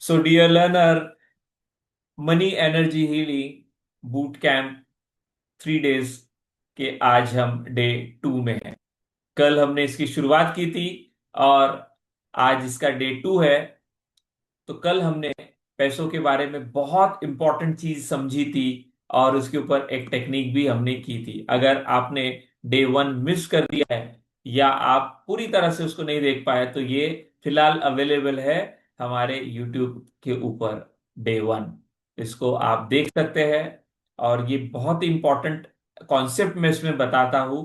सो dear learner, money energy healing boot camp 3 days के आज हम डे 2 में हैं। कल हमने इसकी शुरुआत की थी और आज इसका डे 2 है। तो कल हमने पैसों के बारे में बहुत इंपॉर्टेंट चीज समझी थी और उसके ऊपर एक टेक्निक भी हमने की थी। अगर आपने डे 1 मिस कर दिया है या आप पूरी तरह से उसको नहीं देख पाए तो ये फिलहाल अवेलेबल है हमारे यूट्यूब के ऊपर। डे 1 इसको आप देख सकते हैं और ये बहुत ही इंपॉर्टेंट कॉन्सेप्ट मैं इसमें बताता हूं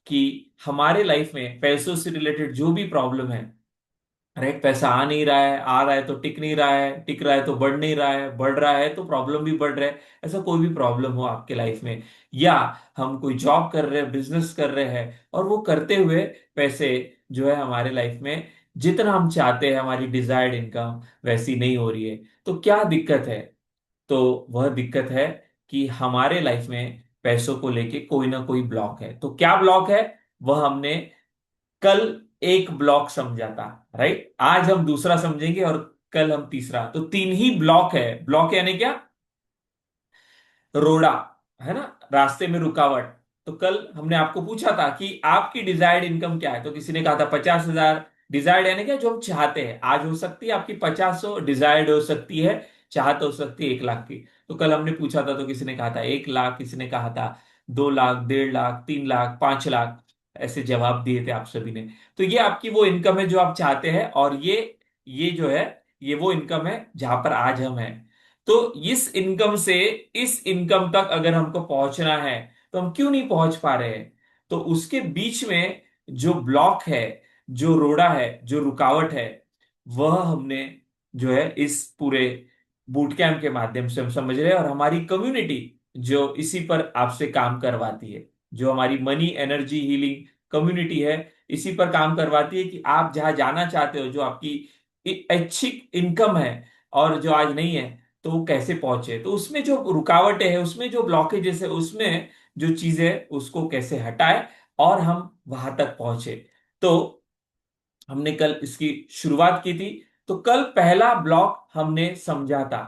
कि हमारे लाइफ में पैसों से रिलेटेड जो भी प्रॉब्लम है, राइट, पैसा आ नहीं रहा है, आ रहा है तो टिक नहीं रहा है, टिक रहा है तो बढ़ नहीं रहा है, बढ़ रहा है तो प्रॉब्लम भी बढ़ रहा है। ऐसा कोई भी प्रॉब्लम हो आपके लाइफ में, या हम कोई जॉब कर रहे हैं, बिजनेस कर रहे हैं और वो करते हुए पैसे जो है हमारे लाइफ में जितना हम चाहते हैं, हमारी डिजायर्ड इनकम वैसी नहीं हो रही है, तो क्या दिक्कत है? तो वह दिक्कत है कि हमारे लाइफ में पैसों को लेके कोई ना कोई ब्लॉक है। तो क्या ब्लॉक है वह हमने कल एक ब्लॉक समझा था, राइट। आज हम दूसरा समझेंगे और कल हम तीसरा। तो 3 ही ब्लॉक है। ब्लॉक यानी क्या? रोड़ा, है ना, रास्ते में रुकावट। तो कल हमने आपको पूछा था कि आपकी डिजायर्ड इनकम क्या है, तो किसी ने कहा था 50,000। डिजायर्ड यानी क्या? जो हम चाहते हैं। आज हो सकती है आपकी 50 हो, डिजायर्ड हो सकती है, चाहत हो सकती है 1 लाख की। तो कल हमने पूछा था तो किसी ने कहा था 1 लाख, किसी ने कहा था 2 लाख, 1.5 लाख, 3 लाख, 5 लाख, ऐसे जवाब दिए थे आप सभी ने। तो ये आपकी वो इनकम है जो आप चाहते हैं और ये जो है ये वो इनकम है जहां पर आज हम हैं। तो इस इनकम से इस इनकम तक अगर हमको पहुंचना है तो हम क्यों नहीं पहुंच पा रहे हैं? तो उसके बीच में जो ब्लॉक है, जो रोड़ा है, जो रुकावट है, वह हमने जो है इस पूरे बूट कैंप के माध्यम से हम समझ रहे हैं। और हमारी कम्युनिटी जो इसी पर आपसे काम करवाती है, जो हमारी मनी एनर्जी हीलिंग कम्युनिटी है, इसी पर काम करवाती है कि आप जहां जाना चाहते हो, जो आपकी ऐच्छिक इनकम है और जो आज नहीं है, तो वो कैसे पहुंचे, तो उसमें जो रुकावटें है, उसमें जो ब्लॉकेजेस है, उसमें जो चीजें उसको कैसे हटाए और हम वहां तक पहुंचे। तो हमने कल इसकी शुरुआत की थी। तो कल पहला ब्लॉक हमने समझा था।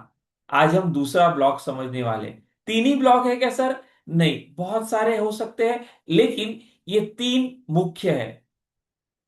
आज हम दूसरा ब्लॉक समझने वाले। 3 ही ब्लॉक है क्या सर? नहीं, बहुत सारे हो सकते हैं, लेकिन ये 3 मुख्य है,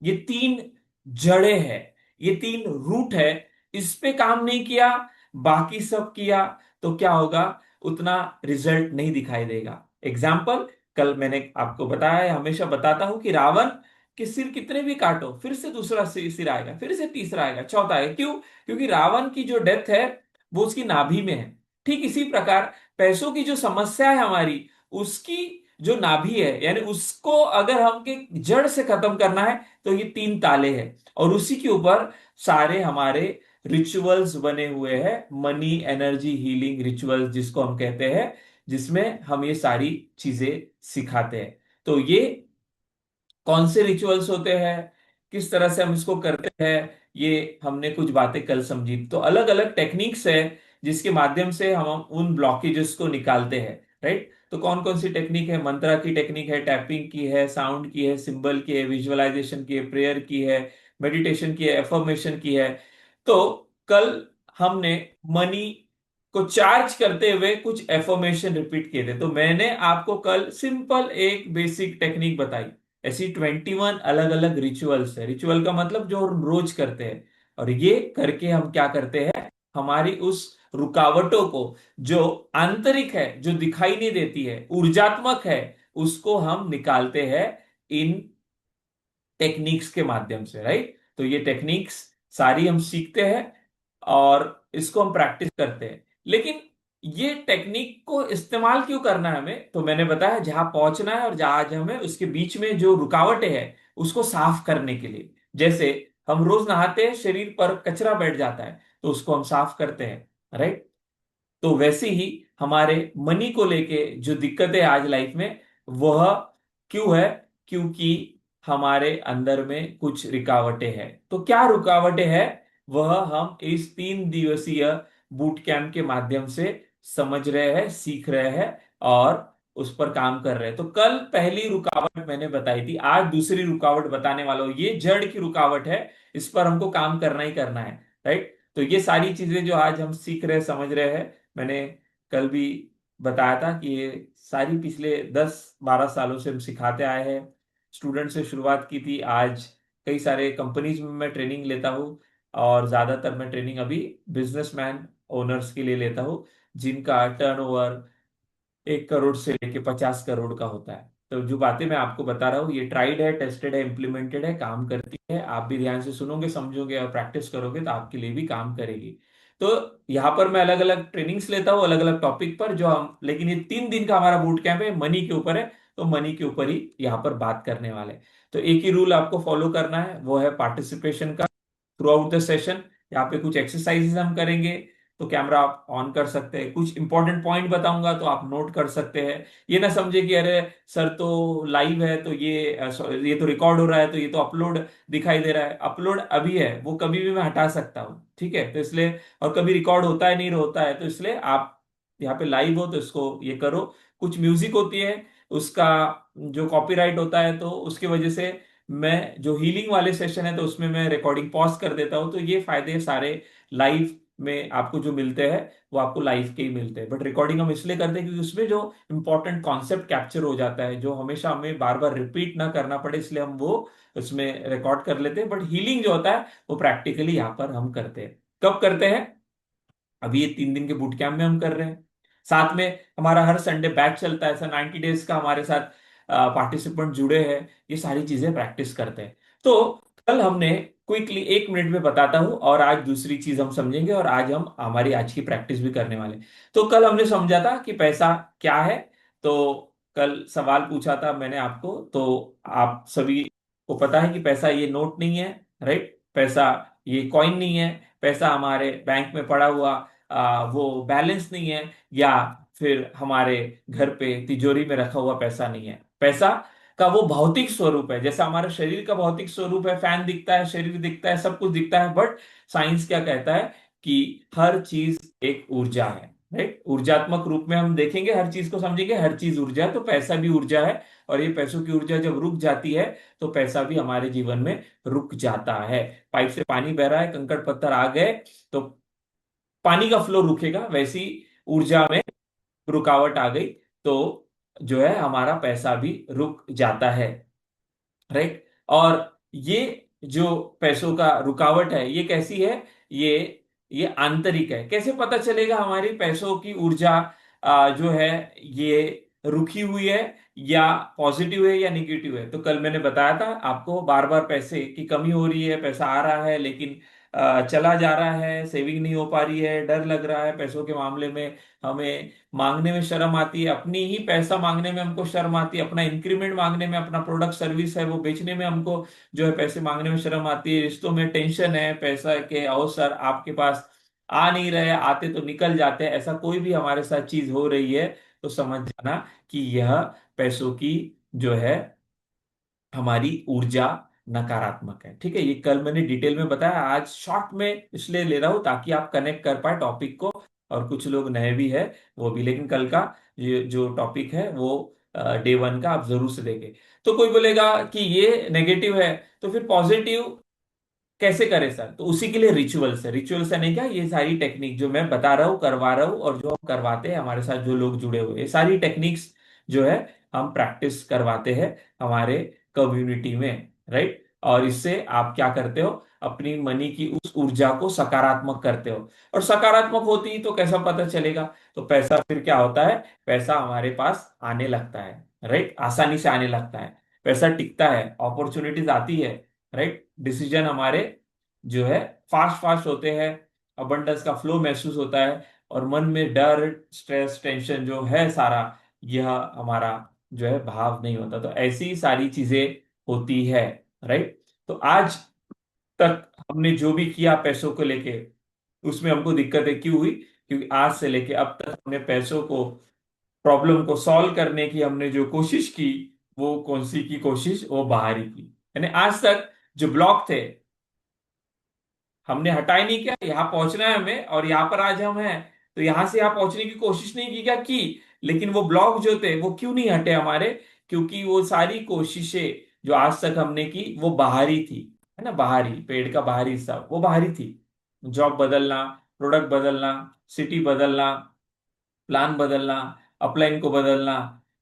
ये 3 जड़ें हैं, ये 3 रूट है। इस पे काम नहीं किया, बाकी सब किया, तो क्या होगा? उतना रिजल्ट नहीं दिखाई देगा। एग्जाम्पल, कल मैंने आपको बताया, हमेशा बताता हूं कि रावण के सिर कितने भी काटो, फिर से दूसरा सिर आएगा, फिर से तीसरा आएगा, चौथा आएगा। क्यों? क्योंकि रावण की जो डेथ है वो उसकी नाभि में है। ठीक इसी प्रकार पैसों की जो समस्या है हमारी, उसकी जो नाभि है, यानी उसको अगर हमके जड़ से खत्म करना है, तो ये 3 ताले हैं और उसी के ऊपर सारे हमारे रिचुअल्स बने हुए हैं। मनी एनर्जी हीलिंग रिचुअल्स जिसको हम कहते हैं, जिसमें हम ये सारी चीजें सिखाते हैं। तो ये कौन से रिचुअल्स होते हैं, किस तरह से हम इसको करते हैं, ये हमने कुछ बातें कल समझी। तो अलग अलग टेक्निक्स है जिसके माध्यम से हम उन ब्लॉकेजेस को निकालते हैं, राइट। तो कौन कौन सी टेक्निक है? मंत्रा की टेक्निक है, टैपिंग की है, साउंड की है, सिंबल की है, विजुअलाइजेशन की है, प्रेयर की है, मेडिटेशन की है, एफर्मेशन की है। तो कल हमने मनी को चार्ज करते हुए कुछ एफर्मेशन रिपीट किए थे। तो मैंने आपको कल सिंपल एक बेसिक टेक्निक बताई। ऐसी 21 अलग अलग रिचुअल्स है। रिचुअल का मतलब जो हम रोज करते हैं, और ये करके हम क्या करते हैं, हमारी उस रुकावटों को, जो आंतरिक है, जो दिखाई नहीं देती है, ऊर्जात्मक है, उसको हम निकालते हैं इन टेक्निक्स के माध्यम से, राइट। तो ये टेक्निक्स सारी हम सीखते हैं और इसको हम प्रैक्टिस करते हैं। लेकिन ये टेक्निक को इस्तेमाल क्यों करना है हमें? तो मैंने बताया जहां पहुंचना है और जहां आज हमें उसके बीच में जो रुकावटें हैं उसको साफ करने के लिए। जैसे हम रोज नहाते हैं, शरीर पर कचरा बैठ जाता है, तो उसको हम साफ करते हैं, राइट। तो वैसे ही हमारे मनी को लेके जो दिक्कतें आज लाइफ में, वह क्यों है? क्योंकि हमारे अंदर में कुछ रुकावटें हैं। तो क्या रुकावटें हैं वह हम इस 3 दिवसीय बूट कैंप के माध्यम से समझ रहे हैं, सीख रहे हैं और उस पर काम कर रहे हैं। तो कल पहली रुकावट मैंने बताई थी, आज दूसरी रुकावट बताने वाला हूं। ये जड़ की रुकावट है, इस पर हमको काम करना ही करना है, राइट। तो ये सारी चीजें जो आज हम सीख रहे समझ रहे हैं, मैंने कल भी बताया था कि ये सारी पिछले 10-12 सालों से हम सिखाते आए हैं। स्टूडेंट से शुरुआत की थी, आज कई सारे कंपनीज में मैं ट्रेनिंग लेता हूँ। और ज्यादातर मैं ट्रेनिंग अभी बिजनेसमैन ओनर्स के लिए लेता हूँ, जिनका टर्नओवर 1 करोड़ से लेके 50 करोड़ का होता है। तो जो बातें मैं आपको बता रहा हूँ ये ट्राइड है, टेस्टेड है, इम्प्लीमेंटेड है, काम करती है। आप भी ध्यान से सुनोगे, समझोगे और प्रैक्टिस करोगे तो आपके लिए भी काम करेगी। तो यहाँ पर मैं अलग अलग ट्रेनिंग्स लेता हूँ अलग अलग टॉपिक पर, जो हम, लेकिन ये 3 दिन का हमारा बूट कैंप है, मनी के ऊपर है। तो मनी के ऊपर ही यहाँ पर बात करने वाले। तो एक ही रूल आपको फॉलो करना है, वो है पार्टिसिपेशन का थ्रू आउट द सेशन। यहाँ पे कुछ एक्सरसाइजेस हम करेंगे, तो कैमरा आप ऑन कर सकते हैं। कुछ इंपॉर्टेंट पॉइंट बताऊंगा तो आप नोट कर सकते हैं। ये ना समझे कि अरे सर तो लाइव है तो ये तो रिकॉर्ड हो रहा है तो ये तो अपलोड दिखाई दे रहा है। अपलोड अभी है, वो कभी भी मैं हटा सकता हूँ, ठीक है? तो इसलिए, और कभी रिकॉर्ड होता है नहीं होता है, तो इसलिए आप यहाँ पे लाइव हो तो इसको ये करो। कुछ म्यूजिक होती है, उसका जो कॉपीराइट होता है, तो उसकी वजह से मैं जो हीलिंग वाले सेशन है तो उसमें मैं रिकॉर्डिंग पॉज कर देता हूँ। तो ये फायदे सारे लाइव में आपको जो मिलते हैं वो आपको लाइव के ही मिलते हैं। बट रिकॉर्डिंग हम इसलिए करते हैं क्योंकि उसमें जो इंपॉर्टेंट कॉन्सेप्ट कैप्चर हो जाता है, जो हमेशा हमें बार बार रिपीट ना करना पड़े, इसलिए हम वो उसमें रिकॉर्ड कर लेते हैं। बट हीलिंग जो होता है वो प्रैक्टिकली यहाँ पर हम करते हैं। कब करते हैं? अभी ये 3 दिन के बूट कैंप में हम कर रहे हैं। साथ में हमारा हर संडे बैच चलता है, ऐसा 90 डेज का हमारे साथ पार्टिसिपेंट जुड़े हैं। ये सारी चीजें प्रैक्टिस करते हैं। तो कल हमने, क्विकली 1 मिनट में बताता हूं, और आज दूसरी चीज हम समझेंगे, और आज हम हमारी आज की प्रैक्टिस भी करने वाले। तो कल हमने समझा था कि पैसा क्या है। तो कल सवाल पूछा था मैंने आपको, तो आप सभी को पता है कि पैसा ये नोट नहीं है, राइट? पैसा ये कॉइन नहीं है। पैसा हमारे बैंक में पड़ा हुआ वो बैलेंस नहीं है, या फिर हमारे घर पे तिजोरी में रखा हुआ पैसा नहीं है। पैसा का वो भौतिक स्वरूप है, जैसा हमारे शरीर का भौतिक स्वरूप है, फैन दिखता है, शरीर दिखता है, सब कुछ दिखता है। बट साइंस क्या कहता है कि हर चीज एक ऊर्जा है, राइट? ऊर्जात्मक रूप में हम देखेंगे, हर चीज को समझेंगे, हर चीज ऊर्जा है, तो पैसा भी ऊर्जा है। और ये पैसों की ऊर्जा जब रुक जाती है तो पैसा भी हमारे जीवन में रुक जाता है। पाइप से पानी बह रहा है, कंकड़ पत्थर आ गए तो पानी का फ्लो रुकेगा, वैसी ऊर्जा में रुकावट आ गई तो जो है हमारा पैसा भी रुक जाता है, राइट? और ये जो पैसों का रुकावट है ये कैसी है? ये ये आंतरिक है। कैसे पता चलेगा हमारी पैसों की ऊर्जा जो है ये रुकी हुई है, या पॉजिटिव है, या निगेटिव है? तो कल मैंने बताया था आपको, बार बार पैसे की कमी हो रही है, पैसा आ रहा है लेकिन चला जा रहा है, सेविंग नहीं हो पा रही है, डर लग रहा है पैसों के मामले में, हमें मांगने में शर्म आती है, अपनी ही पैसा मांगने में हमको शर्म आती है, अपना इंक्रीमेंट मांगने में, अपना प्रोडक्ट सर्विस है वो बेचने में हमको जो है पैसे मांगने में शर्म आती है, रिश्तों में टेंशन है, पैसा के अवसर आपके पास आ नहीं रहे, आते तो निकल जाते हैं, ऐसा कोई भी हमारे साथ चीज हो रही है तो समझ जाना कि यह पैसों की जो है हमारी ऊर्जा नकारात्मक है। ठीक है, ये कल मैंने डिटेल में बताया, आज शॉर्ट में इसलिए ले रहा हूं ताकि आप कनेक्ट कर पाए टॉपिक को। और कुछ लोग नए भी है वो भी, लेकिन कल का ये जो टॉपिक है वो डे 1 का आप जरूर से देखें। तो कोई बोलेगा कि ये नेगेटिव है, तो फिर पॉजिटिव कैसे करें सर? तो उसी के लिए रिचुअल्स है। रिचुअल्स है नहीं क्या, ये सारी टेक्निक जो मैं बता रहा हूँ, करवा रहा हूँ, और जो हम करवाते हैं हमारे साथ जो लोग जुड़े हुए, ये सारी टेक्निक्स जो है हम प्रैक्टिस करवाते हैं हमारे कम्युनिटी में, राइट? और इससे आप क्या करते हो, अपनी मनी की उस ऊर्जा को सकारात्मक करते हो। और सकारात्मक होती ही तो कैसा पता चलेगा? तो पैसा फिर क्या होता है, पैसा हमारे पास आने लगता है, राइट? आसानी से आने लगता है, पैसा टिकता है, अपॉर्चुनिटीज आती है, राइट? डिसीजन हमारे जो है फास्ट फास्ट होते हैं, अबंडेंस का फ्लो महसूस होता है, और मन में डर, स्ट्रेस, टेंशन जो है सारा, यह हमारा जो है भाव नहीं होता। तो ऐसी सारी चीजें होती है, राइट? तो आज तक हमने जो भी किया पैसों को लेके, उसमें हमको दिक्कतें क्यों हुई? क्योंकि आज से लेके अब तक हमने पैसों को, प्रॉब्लम को सॉल्व करने की हमने जो कोशिश की, वो कौन सी की कोशिश? वो बाहरी की। यानी आज तक जो ब्लॉक थे हमने हटाए नहीं, क्या यहाँ पहुंचना है हमें, और यहाँ पर आज हम हैं। तो यहां से यहाँ पहुंचने की कोशिश नहीं की क्या? की। लेकिन वो ब्लॉक जो थे वो क्यों नहीं हटे हमारे? क्योंकि वो सारी कोशिशें जो आज तक हमने की वो बाहरी थी, है ना? बाहरी, पेड़ का बाहरी हिस्सा वो बाहरी थी। जॉब बदलना, प्रोडक्ट बदलना, सिटी बदलना, प्लान बदलना, अपलाइन को बदलना,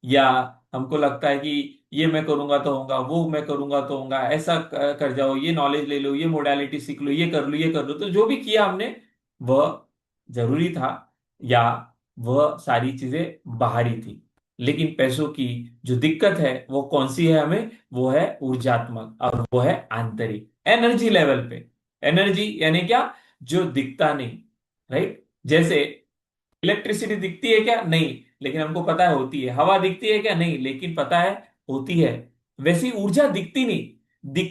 या हमको लगता है कि ये मैं करूंगा तो होगा, वो मैं करूंगा तो होगा, ऐसा कर जाओ, ये नॉलेज ले लो, ये मोडालिटी सीख लो, ये कर लो, ये कर लो, तो जो भी किया हमने वह जरूरी था, या वह सारी चीजें बाहरी थी। लेकिन पैसों की जो दिक्कत है वो कौन सी है हमें, वो है ऊर्जात्मक, और वो है आंतरिक, एनर्जी लेवल पे। एनर्जी यानी क्या, जो दिखता नहीं, राइट? जैसे इलेक्ट्रिसिटी दिखती है क्या? नहीं, लेकिन हमको पता है होती है। हवा दिखती है क्या? नहीं, लेकिन पता है होती है। वैसी ऊर्जा दिखती नहीं,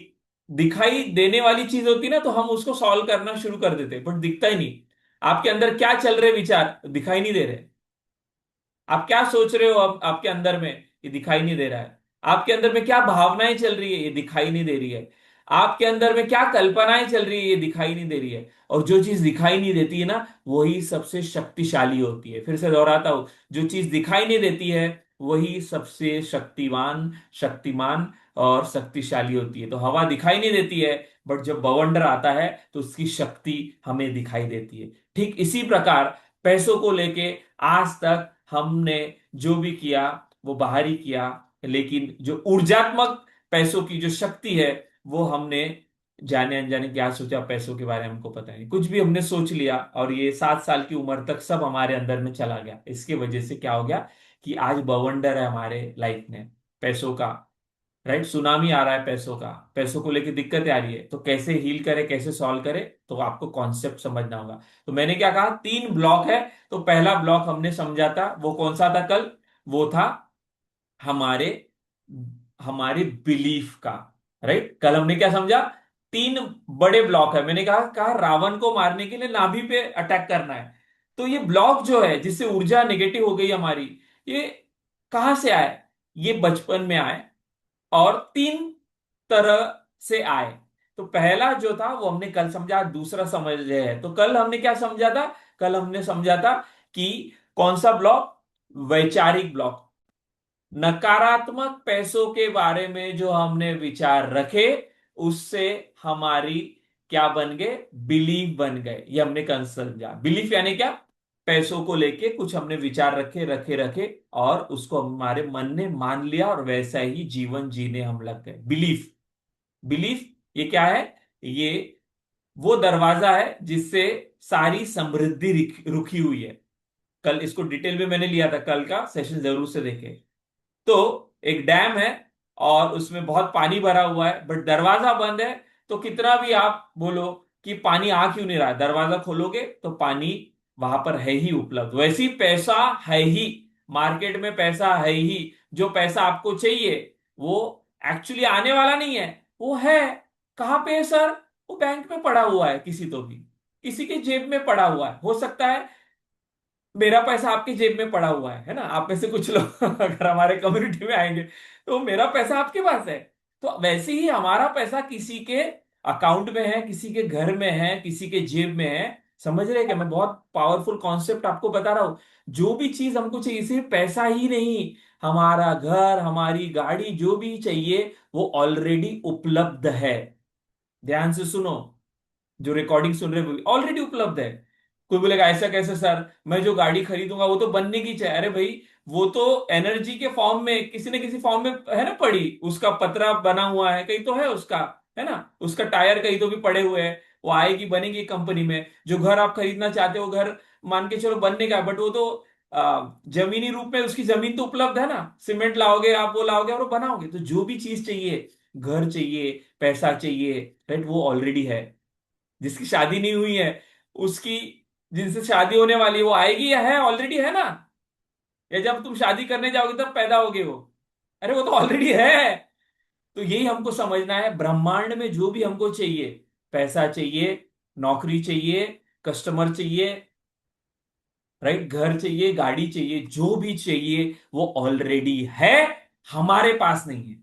दिखाई देने वाली चीज होती ना, तो हम उसको सॉल्व करना शुरू कर देते, बट दिखता ही नहीं। आपके अंदर क्या चल रहे विचार दिखाई नहीं दे रहे। आप क्या सोच रहे हो अब आपके अंदर में, ये दिखाई नहीं दे रहा है। आपके अंदर में क्या भावनाएं चल रही है, ये दिखाई नहीं दे रही है। आपके अंदर में क्या कल्पनाएं चल रही है, ये दिखाई नहीं दे रही है। और जो चीज दिखाई नहीं देती है ना, वही सबसे शक्तिशाली होती है। फिर से दोहराता हूं, जो चीज दिखाई नहीं देती है वही सबसे शक्तिवान, शक्तिमान और शक्तिशाली होती है। तो हवा दिखाई नहीं देती है, बट जब बवंडर आता है तो उसकी शक्ति हमें दिखाई देती है। ठीक इसी प्रकार पैसों को लेके आज तक हमने जो भी किया वो बाहरी किया, लेकिन जो ऊर्जात्मक पैसों की जो शक्ति है, वो हमने जाने अनजाने क्या सोचा पैसों के बारे में हमको पता नहीं, कुछ भी हमने सोच लिया, और ये 7 साल की उम्र तक सब हमारे अंदर में चला गया। इसके वजह से क्या हो गया कि आज बवंडर है हमारे लाइफ में पैसों का, राइट? सुनामी आ रहा है पैसों का, पैसों को लेके दिक्कतें आ रही है, तो कैसे हील करे, कैसे सॉल्व करे, तो आपको कॉन्सेप्ट समझना होगा। तो मैंने क्या कहा, 3 ब्लॉक है। तो पहला ब्लॉक हमने समझा था, वो कौन सा था कल? वो था हमारे हमारे बिलीफ का, राइट? कल हमने क्या समझा? 3 बड़े ब्लॉक है। मैंने कहा रावण को मारने के लिए नाभि पे अटैक करना है। तो ये ब्लॉक जो है जिससे ऊर्जा नेगेटिव हो गई हमारी, ये कहां से आए? ये बचपन में आए, और 3 तरह से आए। तो पहला जो था वो हमने कल समझा, दूसरा समझ रहे हैं। तो कल हमने क्या समझा था? कल हमने समझा था कि कौन सा ब्लॉक? वैचारिक ब्लॉक। नकारात्मक पैसों के बारे में जो हमने विचार रखे, उससे हमारी क्या बन गए? बिलीफ बन गए। ये हमने कल समझा। बिलीफ यानी क्या? पैसों को लेके कुछ हमने विचार रखे रखे रखे, और उसको हमारे मन ने मान लिया, और वैसा ही जीवन जीने हम लग गए। बिलीफ, बिलीफ ये क्या है? ये वो दरवाजा है जिससे सारी समृद्धि रुकी हुई है। कल इसको डिटेल में मैंने लिया था, कल का सेशन जरूर से देखें। तो एक डैम है, और उसमें बहुत पानी भरा हुआ है, बट दरवाजा बंद है। तो कितना भी आप बोलो कि पानी आ क्यों नहीं रहा है, दरवाजा खोलोगे तो पानी वहां पर है ही उपलब्ध। वैसे ही पैसा है ही, मार्केट में पैसा है ही। जो पैसा आपको चाहिए वो एक्चुअली आने वाला नहीं है, वो है। कहां पे है सर? वो बैंक में पड़ा हुआ है, किसी तो भी, किसी के जेब में पड़ा हुआ है। हो सकता है मेरा पैसा आपकी जेब में पड़ा हुआ है ना? आप में से कुछ लोग अगर हमारे कम्युनिटी में आएंगे तो मेरा पैसा आपके पास है। तो वैसे ही हमारा पैसा किसी के अकाउंट में है, किसी के घर में है, किसी के जेब में है। समझ रहे हैं क्या? मैं बहुत पावरफुल कॉन्सेप्ट आपको बता रहा हूं। जो भी चीज हमको चाहिए, सिर्फ पैसा ही नहीं, हमारा घर, हमारी गाड़ी, जो भी चाहिए वो ऑलरेडी उपलब्ध है। ध्यान से सुनो, जो रिकॉर्डिंग सुन रहे हो ऑलरेडी उपलब्ध है। कोई बोलेगा ऐसा कैसे सर, मैं जो गाड़ी खरीदूंगा वो तो बनने की चाहिए। अरे भाई, वो तो एनर्जी के फॉर्म में, किसी न किसी फॉर्म में है ना पड़ी, उसका पतरा बना हुआ है कहीं तो है उसका, है ना? उसका टायर कहीं तो भी पड़े हुए हैं। वो आएगी, बनेगी कंपनी में। जो घर आप खरीदना चाहते हो, घर मान के चलो बनने का, बट वो तो जमीनी रूप में उसकी जमीन तो उपलब्ध है ना। सीमेंट लाओगे आप, वो लाओगे और वो बनाओगे। तो जो भी चीज चाहिए, घर चाहिए, पैसा चाहिए, राइट, वो ऑलरेडी है। जिसकी शादी नहीं हुई है उसकी, जिनसे शादी होने वाली है वो आएगी, या है ऑलरेडी, है ना? या जब तुम शादी करने जाओगे तब पैदा होगे वो? अरे वो तो ऑलरेडी है। तो यही हमको समझना है, ब्रह्मांड में जो भी हमको चाहिए, पैसा चाहिए, नौकरी चाहिए, कस्टमर चाहिए, राइट, घर चाहिए, गाड़ी चाहिए, जो भी चाहिए वो ऑलरेडी है। हमारे पास नहीं है,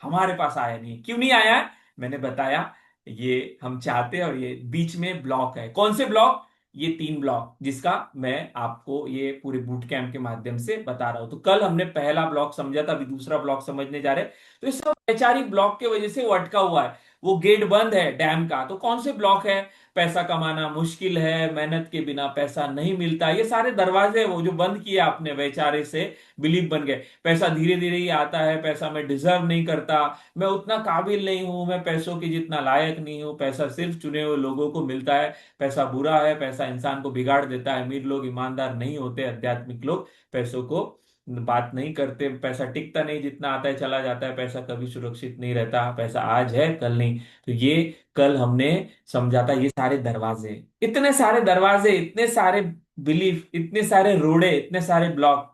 हमारे पास आया नहीं है। क्यों नहीं आया है? मैंने बताया, ये हम चाहते हैं, और ये बीच में ब्लॉक है। कौन से ब्लॉक? ये 3 ब्लॉक, जिसका मैं आपको ये पूरे बूट कैंप के माध्यम से बता रहा हूं। तो कल हमने पहला ब्लॉक समझा था, अभी दूसरा ब्लॉक समझने जा रहे हैं। तो ये सब वैचारिक ब्लॉक की वजह से वो अटका हुआ है। वो गेट बंद है डैम का, तो कौन से ब्लॉक है? पैसा कमाना मुश्किल है, मेहनत के बिना पैसा नहीं मिलता, ये सारे दरवाजे वो जो बंद किए आपने बेचारे से बिलीव बन गए। पैसा धीरे धीरे ही आता है, पैसा मैं डिजर्व नहीं करता, मैं उतना काबिल नहीं हूं, मैं पैसों की जितना लायक नहीं हूं, पैसा सिर्फ चुने हुए लोगों को मिलता है, पैसा बुरा है, पैसा इंसान को बिगाड़ देता है, अमीर लोग ईमानदार नहीं होते, आध्यात्मिक लोग पैसों को बात नहीं करते, पैसा टिकता नहीं, जितना आता है चला जाता है, पैसा कभी सुरक्षित नहीं रहता, पैसा आज है कल नहीं। तो ये कल हमने समझा था, ये सारे दरवाजे, इतने सारे दरवाजे, इतने सारे बिलीफ, इतने सारे रोड़े, इतने सारे ब्लॉक,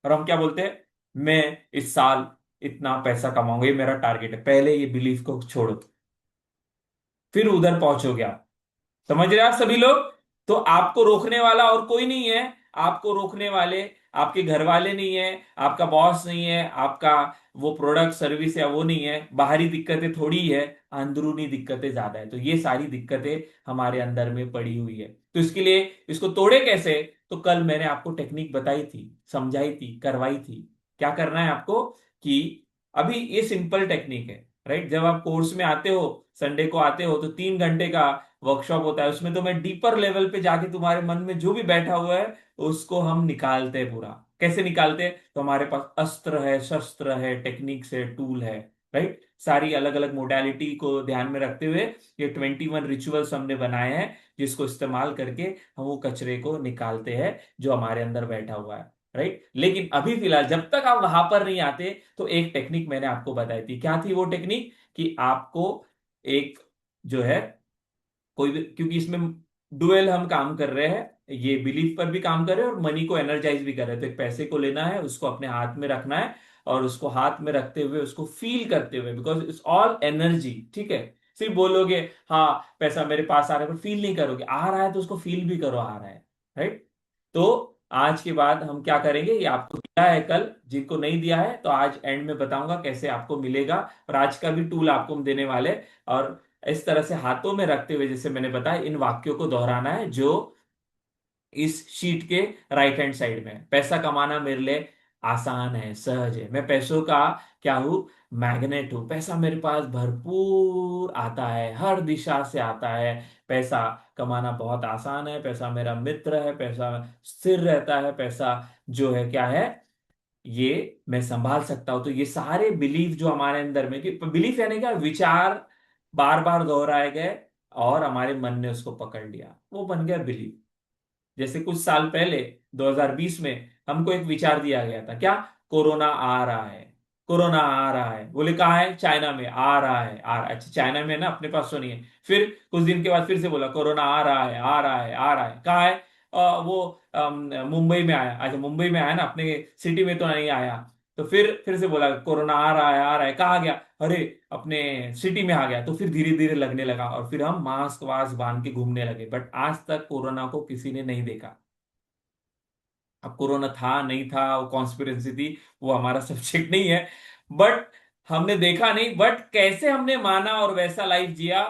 और हम क्या बोलते हैं? मैं इस साल इतना पैसा कमाऊंगा, ये मेरा टारगेट है। पहले ये बिलीफ को छोड़ो, फिर उधर पहुंचोगे आप। समझ रहे हैं आप सभी लोग? तो आपको रोकने वाला और कोई नहीं है। आपको रोकने वाले आपके घर वाले नहीं है, आपका बॉस नहीं है, आपका वो प्रोडक्ट सर्विस है वो नहीं है, बाहरी दिक्कतें थोड़ी है, अंदरूनी दिक्कतें ज्यादा है। तो ये सारी दिक्कतें हमारे अंदर में पड़ी हुई है, तो इसके लिए इसको तोड़े कैसे? तो कल मैंने आपको टेक्निक बताई थी, समझाई थी, करवाई थी। क्या करना है आपको कि अभी ये सिंपल टेक्निक है, राइट? जब आप कोर्स में आते हो, संडे को आते हो, तो 3 घंटे का वर्कशॉप होता है, उसमें तो मैं डीपर लेवल पे जाके तुम्हारे मन में जो भी बैठा हुआ है उसको हम निकालते हैं पूरा। कैसे निकालते हैं? तो हमारे पास अस्त्र है, शस्त्र है, टेक्निक्स है, टूल है, राइट? सारी अलग अलग मोडालिटी को ध्यान में रखते हुए ये 21 रिचुअल्स हमने बनाए हैं, जिसको इस्तेमाल करके हम वो कचरे को निकालते हैं जो हमारे अंदर बैठा हुआ है, राइट? लेकिन अभी फिलहाल जब तक आप वहां पर नहीं आते, तो एक टेक्निक मैंने आपको बताई थी। क्या थी वो टेक्निक? कि आपको एक जो है कोई भी, क्योंकि इसमें डुएल हम काम कर रहे हैं, ये बिलीफ पर भी काम कर रहे हैं और मनी को एनर्जाइज भी कर रहे हैं। तो एक पैसे को लेना है, उसको अपने हाथ में रखना है, और उसको हाथ में रखते हुए उसको फील करते हुए, बिकॉज इट्स ऑल एनर्जी, ठीक है? सिर्फ बोलोगे हाँ पैसा मेरे पास आ रहा है, पर फील नहीं करोगे। आ रहा है तो उसको फील भी करो आ रहा है, राइट? तो आज के बाद हम क्या करेंगे, ये आपको दिया है कल, जिनको नहीं दिया है तो आज एंड में बताऊंगा कैसे आपको मिलेगा। और आज का भी टूल आपको हम देने वाले, और इस तरह से हाथों में रखते हुए, जैसे मैंने बताया, इन वाक्यों को दोहराना है जो इस शीट के राइट हैंड साइड में है। पैसा कमाना मेरे लिए आसान है, सहज है, मैं पैसों का क्या हूं? मैग्नेट हूं। पैसा मेरे पास भरपूर आता है, हर दिशा से आता है। पैसा कमाना बहुत आसान है, पैसा मेरा मित्र है, पैसा स्थिर रहता है, पैसा जो है क्या है, ये मैं संभाल सकता हूं। तो ये सारे बिलीफ जो हमारे अंदर में, कि बिलीफ यानी क्या? विचार बार बार दोहराए गए और हमारे मन ने उसको पकड़ लिया, वो बन गया बिलीफ। जैसे कुछ साल पहले 2020 में हमको एक विचार दिया गया था, क्या? कोरोना आ रहा है, कोरोना आ रहा है। बोले कहाँ है? चाइना में। आ रहा है, आ रहा है। अच्छा चाइना में है ना, अपने पास तो नहीं है। फिर कुछ दिन के बाद फिर से बोला कोरोना आ रहा है, आ रहा है, आ रहा है। कहाँ है? वो मुंबई में आया। अच्छा मुंबई में आया ना, अपने सिटी में तो नहीं आया। तो फिर से बोला कोरोना आ रहा है, आ रहा है। कहाँ गया? अरे अपने सिटी में आ गया। तो फिर धीरे धीरे लगने लगा, और फिर हम मास्क वास्क बांध के घूमने लगे। बट आज तक कोरोना को किसी ने नहीं देखा। अब कोरोना था नहीं था, वो कॉन्स्पिरेसी थी, वो हमारा सब्जेक्ट नहीं है। बट हमने देखा नहीं, बट कैसे हमने माना और वैसा लाइफ जिया।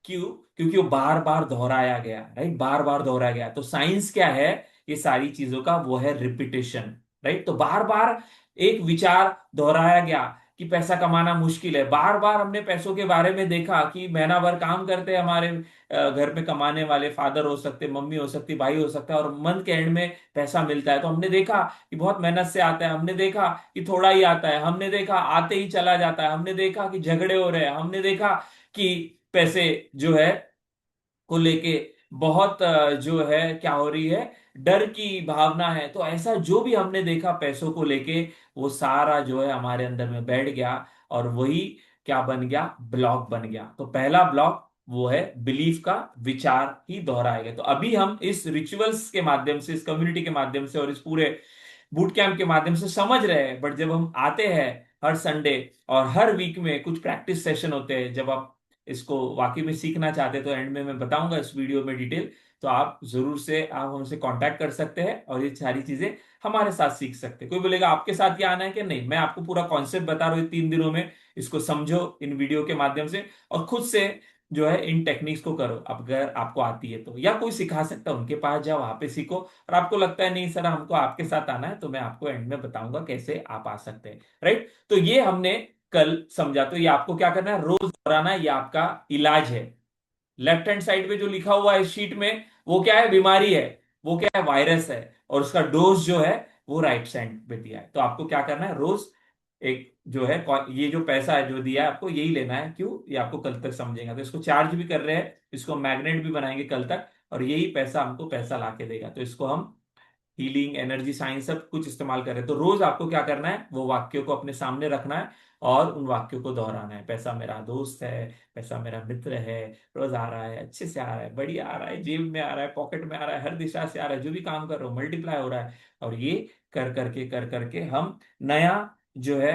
क्यों? क्योंकि वो बार बार दोहराया गया, राइट? बार बार दोहराया गया। तो साइंस क्या है ये सारी चीजों का? वो है रिपीटेशन, राइट? तो बार बार एक विचार दोहराया गया कि पैसा कमाना मुश्किल है। बार बार हमने पैसों के बारे में देखा कि महीना भर काम करते हैं हमारे घर में कमाने वाले, फादर हो सकते, मम्मी हो सकती, भाई हो सकता है, और मंथ के एंड में पैसा मिलता है। तो हमने देखा कि बहुत मेहनत से आता है, हमने देखा कि थोड़ा ही आता है, हमने देखा आते ही चला जाता है, हमने देखा कि झगड़े हो रहे हैं, हमने देखा कि पैसे जो है को लेके बहुत जो है क्या हो रही है, डर की भावना है। तो ऐसा जो भी हमने देखा पैसों को लेके, वो सारा जो है हमारे अंदर में बैठ गया, और वही क्या बन गया? ब्लॉक बन गया। तो पहला ब्लॉक वो है बिलीफ का, विचार ही दोहराए गए। तो अभी हम इस रिचुअल्स के माध्यम से, इस कम्युनिटी के माध्यम से और इस पूरे बूट कैंप के माध्यम से समझ रहे हैं। बट जब हम आते हैं हर संडे और हर वीक में कुछ प्रैक्टिस सेशन होते हैं, जब आप इसको वाकई में सीखना चाहते हैं, तो एंड में मैं बताऊंगा इस वीडियो में डिटेल। तो आप जरूर से आप हमसे कांटेक्ट कर सकते हैं और ये सारी चीजें हमारे साथ सीख सकते हैं। कोई बोलेगा आपके साथ क्या आना है कि नहीं, मैं आपको पूरा कॉन्सेप्ट बता रहा हूँ 3 दिनों में। इसको समझो इन वीडियो के माध्यम से, और खुद से जो है इन टेक्निक्स को करो। अब अगर आपको आती है तो, या कोई सिखा सकता है उनके पास जाओ, वहां पे सीखो। और आपको लगता है नहीं सर हमको आपके साथ आना है, तो मैं आपको एंड में बताऊंगा कैसे आप आ सकते हैं, राइट? तो ये हमने कल समझा। तो ये आपको क्या करना है, रोज दोहराना है, ये आपका इलाज है। लेफ्ट हैंड साइड पे जो लिखा हुआ है इस शीट में, वो क्या है, बीमारी है, वो क्या है, वायरस है। और उसका डोज जो है वो राइट साइड पे दिया है। तो आपको क्या करना है, रोज एक जो है, ये जो पैसा है जो दिया है आपको, यही लेना है। क्यों, ये आपको कल तक समझेगा। तो इसको चार्ज भी कर रहे हैं, इसको मैग्नेट भी बनाएंगे कल तक, और यही पैसा हमको पैसा ला के देगा। तो इसको हम हीलिंग, एनर्जी, साइंस सब कुछ इस्तेमाल कर रहे हैं। तो रोज आपको क्या करना है, वो वाक्यों को अपने सामने रखना है और उन वाक्यों को दोहराना है। पैसा मेरा दोस्त है, पैसा मेरा मित्र है, रोज आ रहा है, अच्छे से आ रहा है, बढ़िया आ रहा है, जेब में आ रहा है, पॉकेट में आ रहा है, हर दिशा से आ रहा है, जो भी काम कर रहे हो मल्टीप्लाई हो रहा है। और ये कर करके हम नया जो है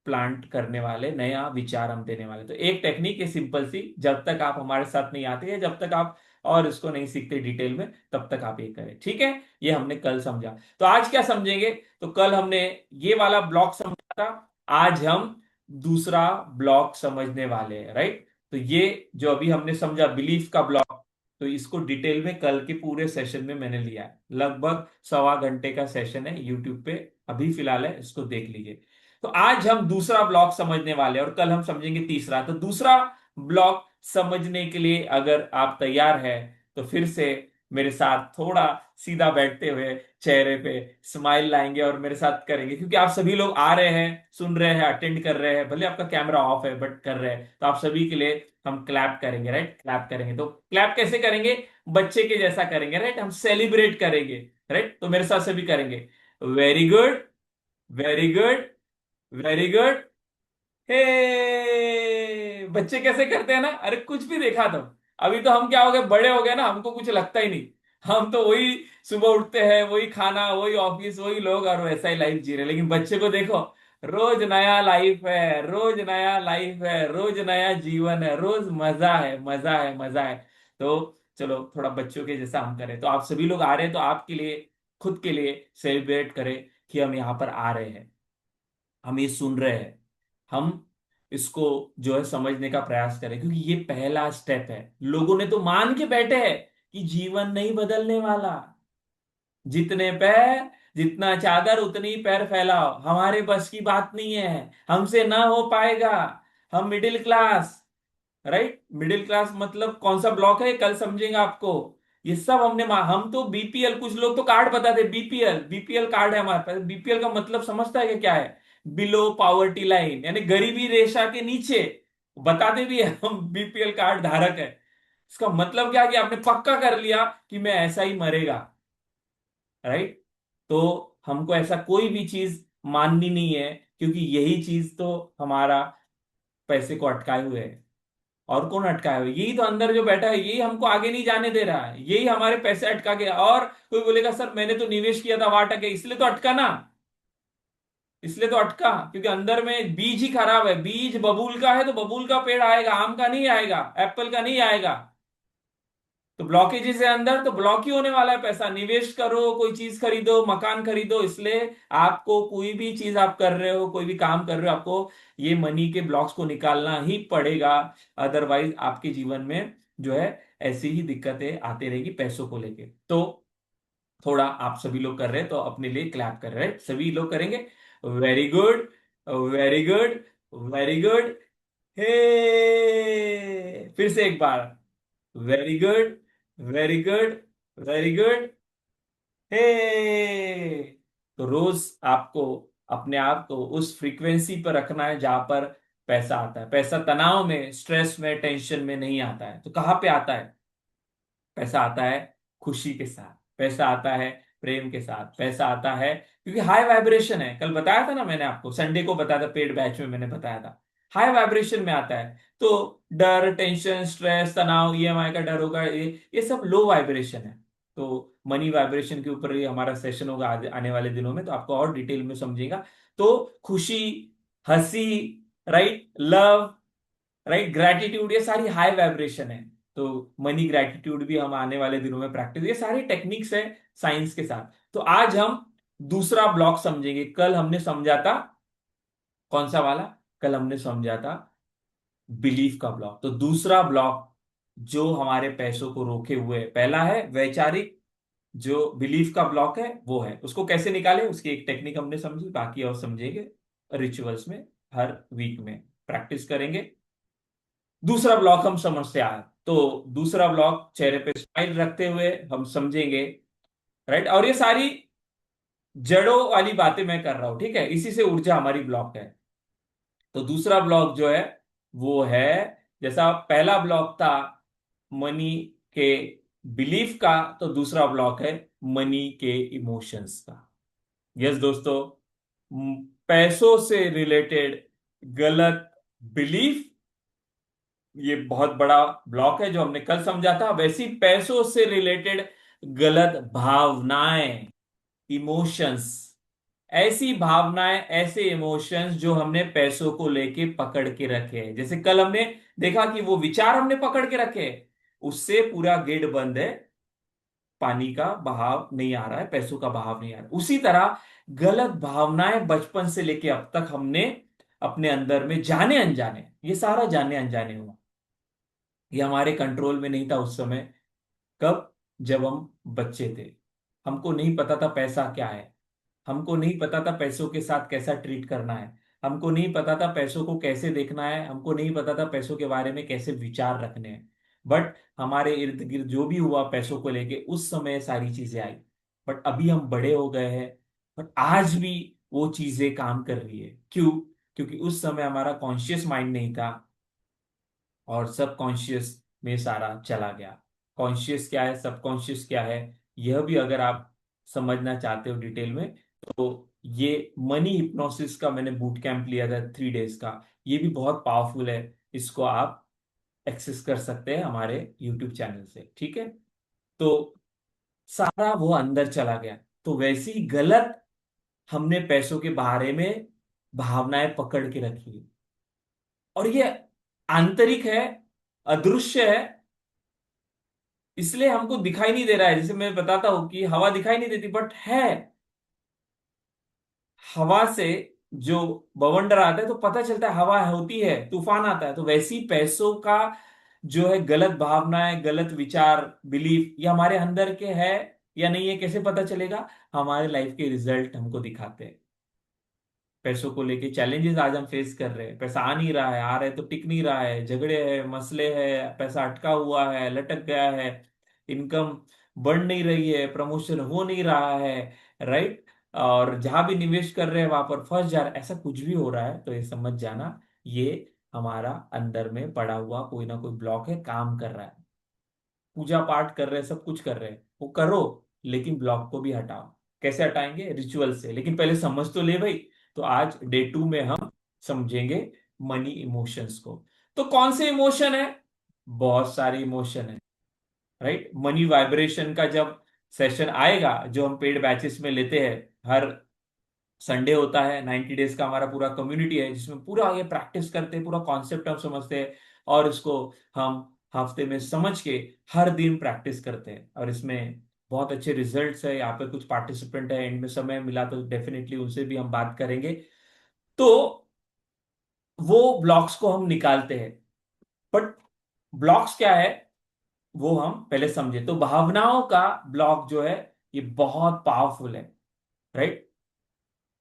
प्लांट करने वाले, नया विचार हम देने वाले। तो एक टेक्निक है सिंपल सी, जब तक आप हमारे साथ नहीं आते हैं, जब तक आप और इसको नहीं सीखते डिटेल में, तब तक आप ये करें, ठीक है। ये हमने कल समझा। तो आज क्या समझेंगे, तो कल हमने ये वाला ब्लॉक समझा था, आज हम दूसरा ब्लॉक समझने वाले हैं, राइट। तो ये जो अभी हमने समझा बिलीफ का ब्लॉक, तो इसको डिटेल में कल के पूरे सेशन में मैंने लिया है। लगभग 1.25 घंटे का सेशन है, यूट्यूब पे अभी फिलहाल है, इसको देख लीजिए। तो आज हम दूसरा ब्लॉक समझने वाले हैं और कल हम समझेंगे तीसरा। तो दूसरा ब्लॉक समझने के लिए अगर आप तैयार हैं, तो फिर से मेरे साथ थोड़ा सीधा बैठते हुए चेहरे पे स्माइल लाएंगे और मेरे साथ करेंगे। क्योंकि आप सभी लोग आ रहे हैं, सुन रहे हैं, अटेंड कर रहे हैं, भले आपका कैमरा ऑफ है बट कर रहे हैं, तो आप सभी के लिए हम क्लैप करेंगे, राइट। क्लैप करेंगे, तो क्लैप कैसे करेंगे, बच्चे के जैसा करेंगे, राइट। हम सेलिब्रेट करेंगे, राइट। तो मेरे साथ सभी करेंगे, very good, very good, very good, hey. बच्चे कैसे करते हैं ना, अरे कुछ भी देखा तुम। अभी तो हम क्या हो गए, बड़े हो गए ना, हमको कुछ लगता ही नहीं। हम तो वही सुबह उठते हैं, वही खाना, वही ऑफिस, वही लोग, और वैसा ही लाइफ जी रहे हैं। लेकिन बच्चे को देखो, रोज नया लाइफ है, रोज नया लाइफ है, रोज नया जीवन है, रोज मजा है, मजा है, मजा है। तो चलो थोड़ा बच्चों के जैसा हम करें। तो आप सभी लोग आ रहे हैं, तो आपके लिए, खुद के लिए सेलिब्रेट करें कि हम यहाँ पर आ रहे हैं, हम ये सुन रहे हैं, हम इसको जो है समझने का प्रयास करें। क्योंकि ये पहला स्टेप है। लोगों ने तो मान के बैठे हैं कि जीवन नहीं बदलने वाला, जितने पैर, जितना चादर उतनी ही पैर फैलाओ, हमारे बस की बात नहीं है, हमसे ना हो पाएगा, हम middle class, right. Middle class मतलब कौन सा ब्लॉक है, कल समझेंगे आपको। ये सब हम तो बीपीएल, कुछ लोग तो कार्ड बताते, बीपीएल, बीपीएल कार्ड है हमारे पास। बीपीएल का मतलब समझता है कि क्या है, बिलो पावर्टी लाइन, यानी गरीबी रेखा के नीचे। बताते भी है हम बीपीएल कार्ड धारक है। इसका मतलब क्या, कि आपने पक्का कर लिया कि मैं ऐसा ही मरेगा, राइट। तो हमको ऐसा कोई भी चीज माननी नहीं है, क्योंकि यही चीज तो हमारा पैसे को अटकाए हुए है। और कौन अटका है, यही तो अंदर जो बैठा है, यही हमको आगे नहीं जाने दे रहा है, यही हमारे पैसे अटका के। और कोई बोलेगा सर मैंने तो निवेश किया था, वहां अटके, इसलिए तो अटका ना, इसलिए तो अटका क्योंकि अंदर में बीज ही खराब है। बीज बबूल का है तो बबूल का पेड़ आएगा, आम का नहीं आएगा, एप्पल का नहीं आएगा। तो ब्लॉकेजेस है अंदर, तो ब्लॉक ही होने वाला है। पैसा निवेश करो, कोई चीज खरीदो, मकान खरीदो, इसलिए आपको कोई भी चीज आप कर रहे हो, कोई भी काम कर रहे हो, आपको ये मनी के ब्लॉक्स को निकालना ही पड़ेगा। अदरवाइज आपके जीवन में जो है ऐसी ही दिक्कतें आती रहेगी पैसों को लेके। तो थोड़ा आप सभी लोग कर रहे हैं, तो अपने लिए क्लैप कर रहे हैं, सभी लोग करेंगे, very good, very good, very good, hey. फिर से एक बार, very good, very good, very good, hey. तो रोज आपको अपने आप को उस फ्रीक्वेंसी पर रखना है जहां पर पैसा आता है। पैसा तनाव में, स्ट्रेस में, टेंशन में नहीं आता है। तो कहां पे आता है, पैसा आता है खुशी के साथ, पैसा आता है प्रेम के साथ, पैसा आता है क्योंकि हाई वाइब्रेशन है। कल बताया था ना मैंने आपको, संडे को बताया था, पेड बैच में मैंने बताया था, हाई वाइब्रेशन में आता है। तो डर, टेंशन, स्ट्रेस, तनाव, ईएमआई का डर होगा, ये सब लो वाइब्रेशन है। तो मनी वाइब्रेशन के ऊपर ये हमारा सेशन होगा आने वाले दिनों में, तो आपको और डिटेल में समझेगा। तो खुशी, हंसी, राइट, लव, राइट, ग्रैटिट्यूड, ये सारी हाई वाइब्रेशन है। तो मनी ग्रैटिट्यूड भी हम आने वाले दिनों में प्रैक्टिस, ये सारी टेक्निक्स है साइंस के साथ। तो आज हम दूसरा ब्लॉक समझेंगे। कल हमने समझा था कौन सा वाला, कल हमने समझा था बिलीफ का ब्लॉक। तो दूसरा ब्लॉक जो हमारे पैसों को रोके हुए है, पहला है वैचारिक, जो बिलीफ का ब्लॉक है वो है। उसको कैसे निकाले, उसकी एक टेक्निक हमने समझी, बाकी और समझेंगे रिचुअल्स में हर वीक में प्रैक्टिस करेंगे। दूसरा ब्लॉक हम समस्या है, तो दूसरा ब्लॉक चेहरे पे स्माइल रखते हुए हम समझेंगे। राइट, और ये सारी जड़ों वाली बातें मैं कर रहा हूं, ठीक है, इसी से ऊर्जा हमारी ब्लॉक है। तो दूसरा ब्लॉक जो है वो है, जैसा पहला ब्लॉक था मनी के बिलीफ का, तो दूसरा ब्लॉक है मनी के इमोशंस का। यस दोस्तों, पैसों से रिलेटेड गलत बिलीफ, ये बहुत बड़ा ब्लॉक है जो हमने कल समझा था। वैसी पैसों से रिलेटेड गलत भावनाएं, इमोशंस, ऐसी भावनाएं, ऐसे इमोशंस जो हमने पैसों को लेके पकड़ के रखे हैं, जैसे कल हमने देखा कि वो विचार हमने पकड़ के रखे हैं, उससे पूरा गेट बंद है, पानी का बहाव नहीं आ रहा है, पैसों का बहाव नहीं आ रहा है। उसी तरह गलत भावनाएं बचपन से लेके अब तक हमने अपने अंदर में जाने अनजाने, ये सारा जाने अनजाने हुआ, ये हमारे कंट्रोल में नहीं था उस समय। कब? जब हम बच्चे थे, हमको नहीं पता था पैसा क्या है, हमको नहीं पता था पैसों के साथ कैसा ट्रीट करना है, हमको नहीं पता था पैसों को कैसे देखना है, हमको नहीं पता था पैसों के बारे में कैसे विचार रखने हैं। बट हमारे इर्द गिर्द जो भी हुआ पैसों को लेके, उस समय सारी चीजें आई। बट अभी हम बड़े हो गए हैं, बट आज भी वो चीजें काम कर रही है। क्यों? क्योंकि उस समय हमारा कॉन्शियस माइंड नहीं था और सब कॉन्शियस में सारा चला गया। कॉन्शियस क्या है, सबकॉन्शियस क्या है, यह भी अगर आप समझना चाहते हो डिटेल में, तो ये मनी हिप्नोसिस का मैंने बूट कैंप लिया था 3 डेज का, ये भी बहुत पावरफुल है। इसको आप एक्सेस कर सकते हैं हमारे यूट्यूब चैनल से, ठीक है। तो सारा वो अंदर चला गया। तो वैसी ही गलत हमने पैसों के बारे में भावनाएं पकड़ के रखी है, और ये आंतरिक है, अदृश्य है, इसलिए हमको दिखाई नहीं दे रहा है। जैसे मैं बताता हूं कि हवा दिखाई नहीं देती, बट है, हवा से जो बवंडर आता है तो पता चलता है हवा होती है, तूफान आता है। तो वैसी पैसों का जो है गलत भावनाएं, गलत विचार, बिलीफ, ये हमारे अंदर के है या नहीं है, कैसे पता चलेगा? हमारे लाइफ के रिजल्ट हमको दिखाते हैं। पैसों को लेके चैलेंजेस आज हम फेस कर रहे हैं, पैसा आ नहीं रहा है, आ रहा है तो टिक नहीं रहा है, झगड़े हैं, मसले हैं, पैसा अटका हुआ है, लटक गया है, इनकम बढ़ नहीं रही है, प्रमोशन हो नहीं रहा है, राइट, और जहां भी निवेश कर रहे हैं वहां पर फंस जा रहा है। ऐसा कुछ भी हो रहा है तो ये समझ जाना, ये हमारा अंदर में पड़ा हुआ कोई ना कोई ब्लॉक है, काम कर रहा है। पूजा पाठ कर रहे हैं, सब कुछ कर रहे हैं, वो करो, लेकिन ब्लॉक को भी हटाओ। कैसे हटाएंगे? रिचुअल से, लेकिन पहले समझ तो ले भाई। तो आज डे 2 में हम समझेंगे मनी इमोशंस को। तो कौन से इमोशन है? बहुत सारे इमोशन है, राइट। मनी वाइब्रेशन का जब सेशन आएगा, जो हम पेड बैचेस में लेते हैं, हर संडे होता है, 90 डेज का हमारा पूरा कम्युनिटी है जिसमें पूरा ये प्रैक्टिस करते हैं, पूरा कॉन्सेप्ट हम समझते हैं, और इसको हम हफ्ते में समझ के हर दिन प्रैक्टिस करते हैं, और इसमें बहुत अच्छे रिजल्ट्स है। यहाँ पे कुछ पार्टिसिपेंट है, एंड में समय मिला तो डेफिनेटली उनसे भी हम बात करेंगे। तो वो ब्लॉक्स को हम निकालते हैं। बट ब्लॉक्स क्या है वो हम पहले समझे। तो भावनाओं का ब्लॉक जो है ये बहुत पावरफुल है, राइट।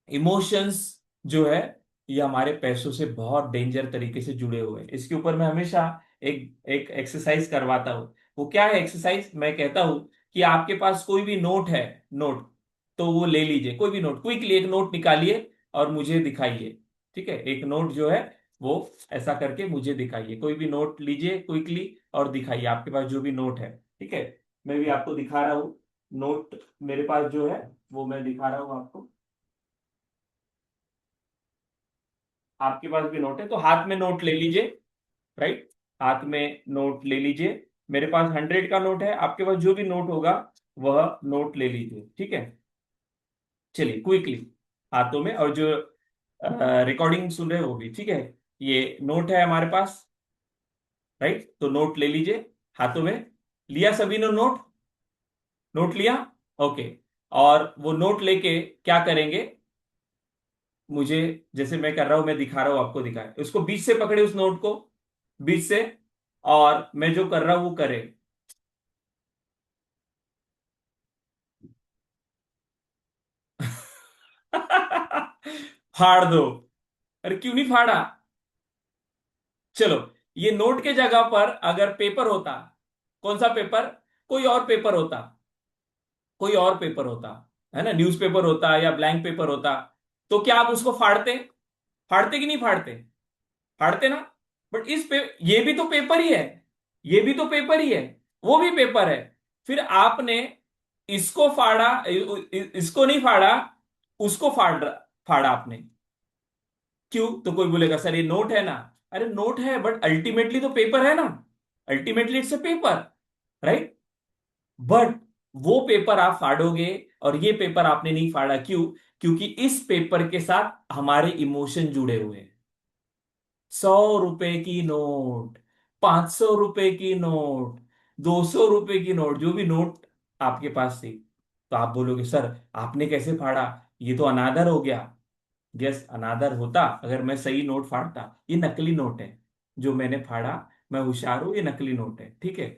इमोशंस जो है ये हमारे पैसों से बहुत डेंजर तरीके से जुड़े हुए हैं। इसके ऊपर मैं हमेशा एक एक एक्सरसाइज करवाता हूँ। वो क्या है एक्सरसाइज? मैं कहता हूँ कि आपके पास कोई भी नोट है, नोट, तो वो ले लीजिए, कोई भी नोट, क्विकली एक नोट निकालिए और मुझे दिखाइए। ठीक है, एक नोट जो है वो ऐसा करके मुझे दिखाइए। कोई भी नोट लीजिए क्विकली और दिखाइए, आपके पास जो भी नोट है, ठीक है। मैं भी आपको दिखा रहा हूँ, नोट मेरे पास जो है वो मैं दिखा रहा हूँ आपको। आपके पास भी नोट है तो हाथ में नोट ले लीजिए, राइट, हाथ में नोट ले लीजिए। मेरे पास 100 का नोट है, आपके पास जो भी नोट होगा वह नोट ले लीजिए, ठीक है। चलिए क्विकली हाथों में, और जो रिकॉर्डिंग सुन रहे हो वो भी, ठीक है। ये नोट है हमारे पास, राइट, तो नोट ले लीजिए हाथों में। लिया सभी ने नोट? नोट लिया? ओके। और वो नोट लेके क्या करेंगे? मुझे, जैसे मैं कर रहा हूं, मैं दिखा रहा हूं आपको, दिखाए उसको बीच से पकड़े, उस नोट को बीच से, और मैं जो कर रहा हूं वो करे। फाड़ दो, अरे क्यों नहीं फाड़ा? चलो, ये नोट के जगह पर अगर पेपर होता, कौन सा पेपर, कोई और पेपर होता, कोई और पेपर होता, है ना, न्यूज़पेपर होता या ब्लैंक पेपर होता, तो क्या आप उसको फाड़ते? फाड़ते कि नहीं फाड़ते? फाड़ते ना। बट ये भी तो पेपर ही है, ये भी तो पेपर ही है, वो भी पेपर है। फिर आपने इसको फाड़ा, इसको नहीं फाड़ा, उसको फाड़ा आपने। क्यों? तो कोई बोलेगा सर ये नोट है ना। अरे नोट है, बट अल्टीमेटली तो पेपर है ना, ultimately it's a paper, right? But वो पेपर आप फाड़ोगे और ये पेपर आपने नहीं फाड़ा, क्यों? क्योंकि इस पेपर के साथ हमारे इमोशन जुड़े हुए हैं। 100 रुपए की नोट, 500 रुपए की नोट, 200 रुपए की नोट, जो भी नोट आपके पास थी, तो आप बोलोगे सर आपने कैसे फाड़ा, ये तो अनादर हो गया। यस, अनादर होता अगर मैं सही नोट फाड़ता। ये नकली नोट है जो मैंने फाड़ा, मैं होशियार हूं, ये नकली नोट है, ठीक है।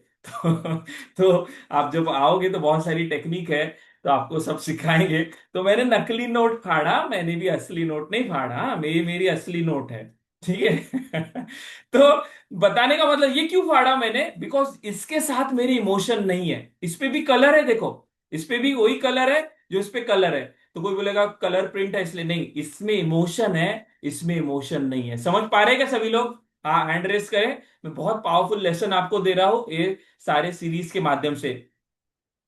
तो आप जब आओगे तो बहुत सारी टेक्निक है, तो आपको सब सिखाएंगे। तो मैंने नकली नोट फाड़ा, मैंने भी असली नोट नहीं फाड़ा, मेरी मेरी असली नोट है, ठीक है। तो बताने का मतलब ये क्यों फाड़ा मैंने, बिकॉज इसके साथ मेरी इमोशन नहीं है। इस पे भी कलर है, देखो, इस पे भी वही कलर है जो इस पे कलर है। तो कोई बोलेगा कलर प्रिंट है इसलिए नहीं, इसमें इमोशन है, इसमें इमोशन नहीं है। समझ पा रहे हैं क्या सभी लोग? हाँ, हैंड रेस करें। मैं बहुत पावरफुल लेसन आपको दे रहा हूं ये सारे सीरीज के माध्यम से।